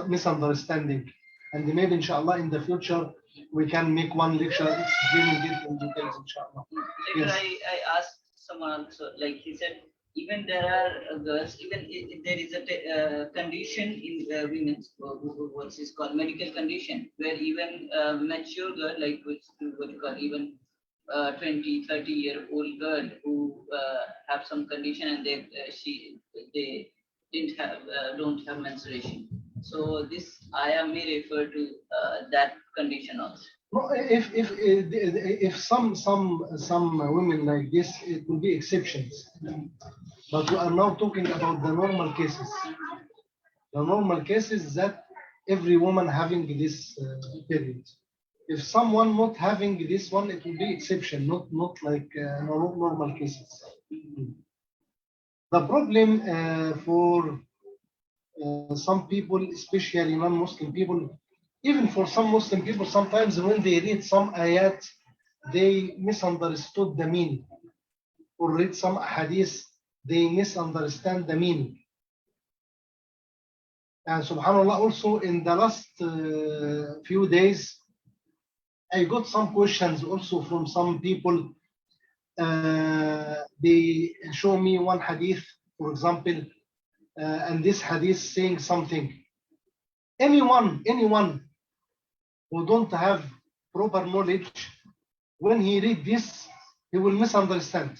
misunderstanding. And maybe inshallah in the future we can make one lecture explaining it in details, inshallah. Later I asked someone also, like he said, even there are girls, even if there is a condition in women, what is called medical condition, where even mature girl, like what you call even 20, 30-year-old girl who have some condition and they didn't have don't have menstruation. So this ayah may refer to that condition also. No, if some women like this, it will be exceptions. But we are now talking about the normal cases. The normal cases that every woman having this period. If someone not having this one, it will be exception, not like normal cases. The problem for some people, especially non-Muslim people, even for some Muslim people, sometimes when they read some ayat, they misunderstood the meaning. Or read some hadith, they misunderstand the meaning. And subhanAllah, also in the last few days, I got some questions also from some people. They show me one hadith, for example, and this hadith saying something. Anyone who don't have proper knowledge, when he read this, he will misunderstand.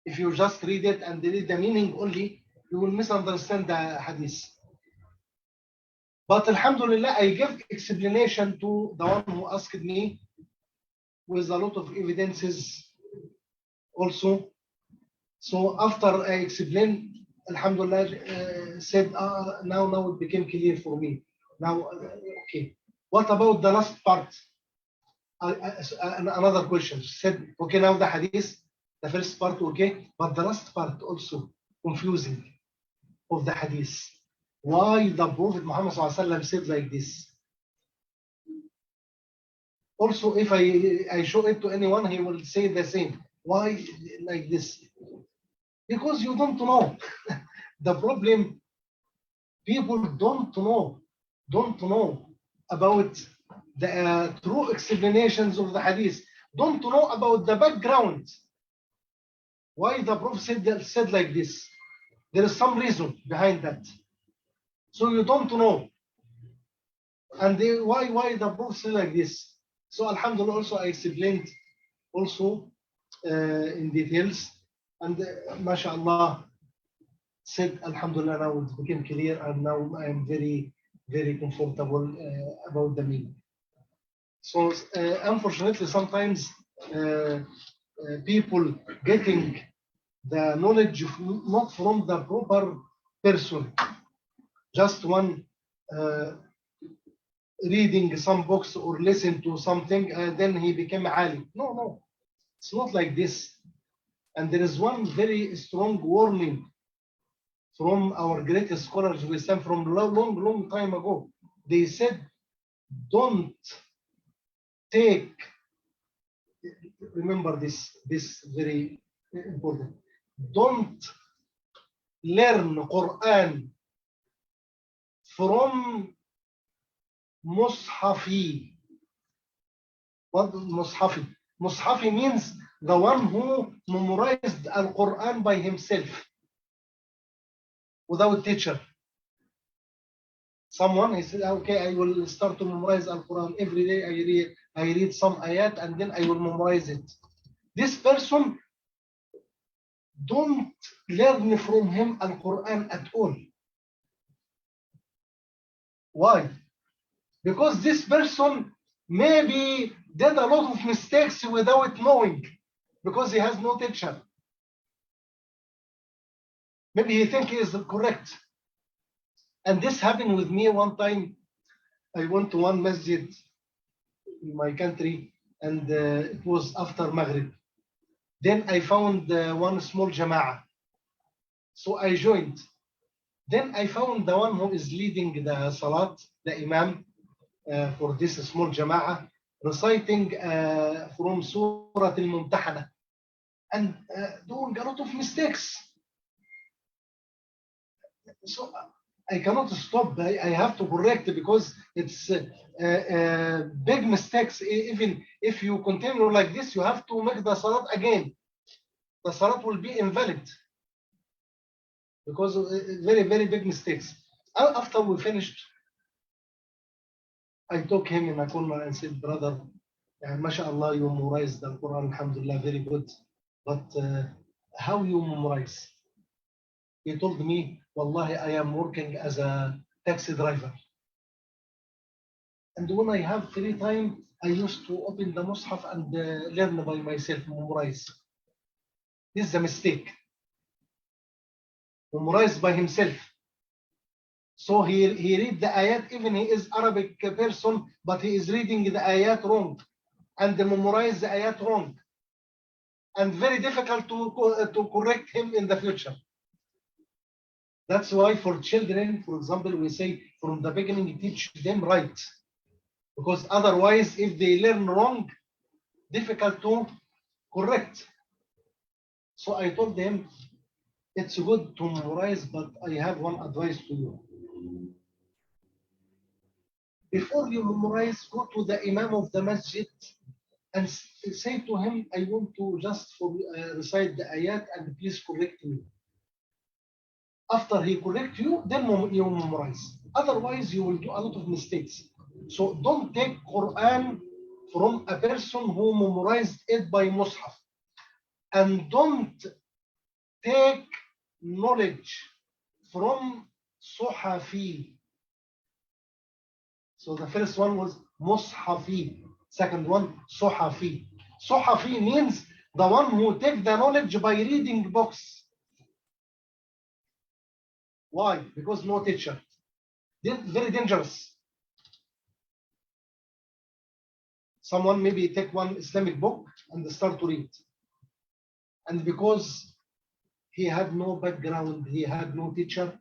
If you just read it and read the meaning only, you will misunderstand the hadith. But alhamdulillah, I give explanation to the one who asked me with a lot of evidences also. So after I explained, alhamdulillah, said, now it became clear for me. Now, okay. What about the last part? Another question. She said, okay, now the hadith, the first part, okay, but the last part also confusing of the hadith. Why the Prophet Muhammad ﷺ said like this? Also, if I show it to anyone, he will say the same. Why like this? Because you don't know. The problem, people don't know about the true explanations of the hadith. Don't know about the background. Why the Prophet said like this? There is some reason behind that. So you don't know. And why the Prophet said like this? So alhamdulillah, also I explained also in details. And mashallah, said alhamdulillah, now it became clear and now I am very, very comfortable about the meaning. So unfortunately, sometimes people getting the knowledge not from the proper person, just one reading some books or listen to something, then he became alim. No, it's not like this. And there is one very strong warning from our greatest scholars we sent from long time ago. They said, don't take, remember this very important, don't learn Quran from Mushafi. What Mushafi? Mushafi means the one who memorized Al-Quran by himself without teacher. Someone, he said, okay, I will start to memorize Al-Quran. Every day I read some ayat and then I will memorize it. This person, don't learn from him Al-Quran at all. Why? Because this person maybe did a lot of mistakes without knowing, because he has no teacher. Maybe he think he is correct. And this happened with me one time. I went to one masjid in my country, and it was after Maghrib. Then I found one small jama'ah. So I joined. Then I found the one who is leading the salat, the imam, for this small jama'ah, reciting from Surah Al-Mumtahana and doing a lot of mistakes. So I cannot stop. I have to correct because it's big mistakes. Even if you continue like this, you have to make the salat again. The salat will be invalid because of very, very big mistakes. After we finished, I took him in a corner and said, brother, mashallah, you memorize the Quran, alhamdulillah, very good. But how you memorize? He told me, wallahi, I am working as a taxi driver. And when I have free time, I used to open the Mus'haf and learn by myself, memorize. This is a mistake. Memorize by himself. So he read the ayat, even he is Arabic person, but he is reading the ayat wrong and memorize the ayat wrong. And very difficult to correct him in the future. That's why for children, for example, we say from the beginning, teach them right. Because otherwise, if they learn wrong, difficult to correct. So I told them, it's good to memorize, but I have one advice to you. Before you memorize, go to the Imam of the Masjid and say to him, I want to just recite the ayat and please correct me. After he corrects you, then you memorize. Otherwise, you will do a lot of mistakes. So don't take Quran from a person who memorized it by Mus'haf. And don't take knowledge from Suhafi. So the first one was Mushafi. Second one, Suhafi. Suhafi means the one who take the knowledge by reading books. Why? Because no teacher. Very dangerous. Someone maybe take one Islamic book and start to read. And because he had no background, he had no teacher,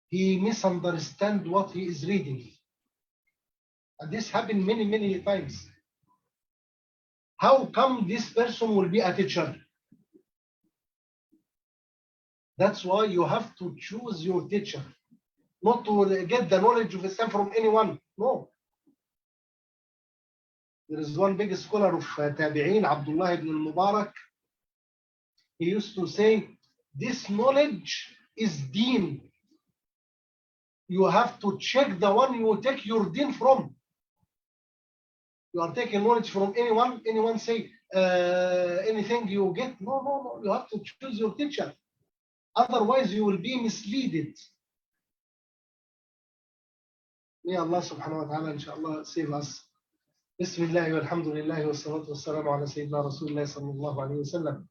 he misunderstands what he is reading. And this happened many, many times. How come this person will be a teacher? That's why you have to choose your teacher, not to get the knowledge of Islam from anyone. No. There is one big scholar of Tabi'een, Abdullah ibn al-Mubarak. He used to say, this knowledge is deen. You have to check the one you take your deen from. You are taking knowledge from anyone say anything you get. No. You have to choose your teacher. Otherwise, you will be misleaded. May Allah subhanahu wa ta'ala, inshallah, save us. Bismillah walhamdulillah wa salatu wa salamu ala sayyidina Rasulullah sallallahu alayhi wa sallam.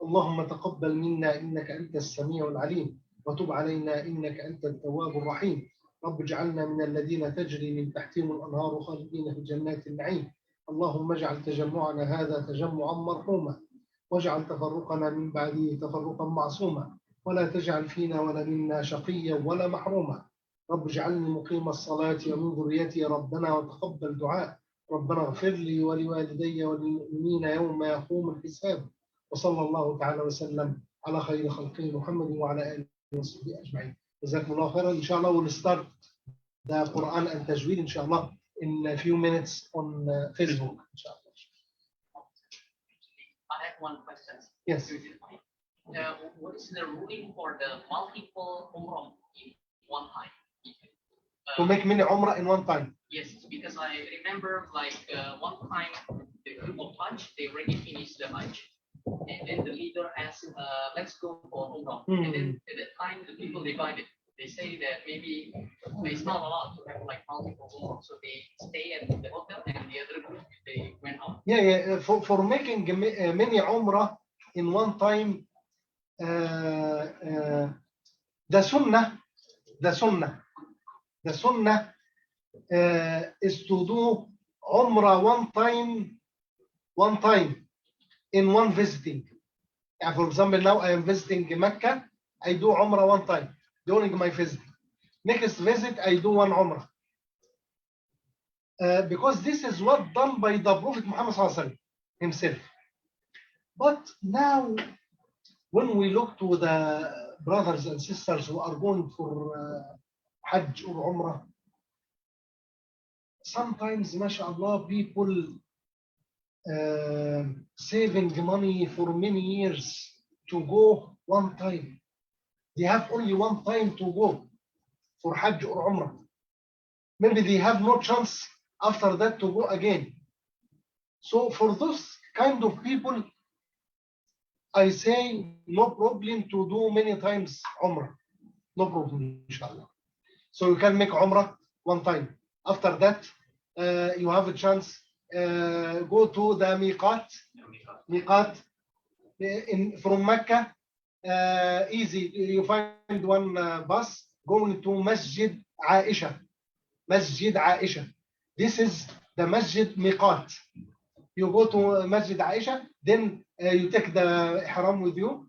اللهم تقبل منا إنك أنت السميع العليم وتب علينا إنك أنت التواب الرحيم رب اجعلنا من الذين تجري من تحتهم الأنهار خالدين في جنات النعيم اللهم اجعل تجمعنا هذا تجمعا مرحوما واجعل تفرقنا من بعده تفرقا معصوما ولا تجعل فينا ولا منا شقيا ولا محروما رب اجعلني مقيم الصلاة ومن ذريتي ربنا وتقبل دعاء ربنا اغفر لي ولوالدي وللمؤمنين يوم يقوم الحساب وصلى الله تعالى وسلم على خير خلقه محمد وعلى آله وصحبه أجمعين. جزاكم الله خيرا. Inshallah, we'll start the Quran and Tajweed, inshallah, in a few minutes on Facebook, inshallah. I have one question. Yes. What is the ruling for the multiple umrah in one time? To make many umrah in one time. Yes, because I remember like one time the group of Hajj, they already finished the Hajj. And then the leader asked, let's go for umrah. And then at that time, the people divided. They say that maybe it's not allowed to have like multiple umrah. So they stay at the hotel and the other group, they went out. Yeah. For making many umrah in one time, the sunnah is to do Umrah one time in one visiting. For example, now I am visiting Mecca, I do Umrah one time during my visit. Next visit, I do one Umrah. Because this is what done by the Prophet Muhammad ﷺ himself. But now, when we look to the brothers and sisters who are going for Hajj or Umrah, sometimes, mashallah, people saving money for many years to go one time. They have only one time to go for Hajj or Umrah. Maybe they have no chance after that to go again. So for those kind of people, I say no problem to do many times Umrah. No problem, inshallah. So you can make Umrah one time. After that, you have a chance go to the miqat from Mecca. Easy. You find one bus going to Masjid Aisha. Masjid Aisha. This is the Masjid Miqat. You go to Masjid Aisha, then you take the ihram with you,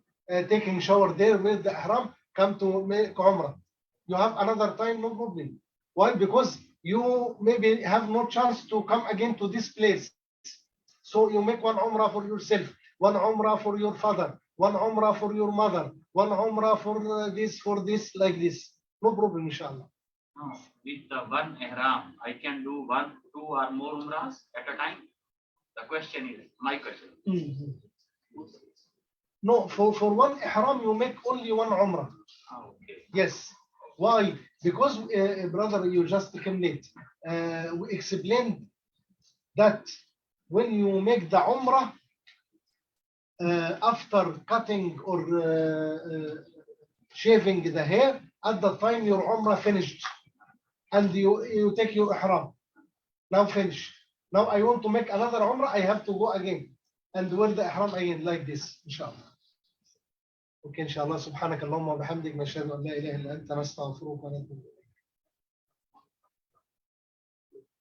taking shower there with the ihram, come to make Umrah. You have another time, no problem. Why? Because you maybe have no chance to come again to this place. So you make one Umrah for yourself, one Umrah for your father, one Umrah for your mother, one Umrah for this, like this. No problem, inshallah. No, with the one ihram, I can do 1, 2 or more umrahs at a time. The question is, my question. No, for one ihram, you make only one Umrah. Okay. Yes. Why? Because, brother, you just came late. We explained that when you make the Umrah, after cutting or shaving the hair, at the time your Umrah finished, and you take your ihram. Now finish. Now I want to make another Umrah, I have to go again and wear the ihram again, like this, inshallah. Okay, inshallah. Subhanaka Allahumma wa bihamdik, nashhadu an la ilaha illa anta, nastaghfiruka wa natubu ilayk.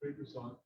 Thank you so much.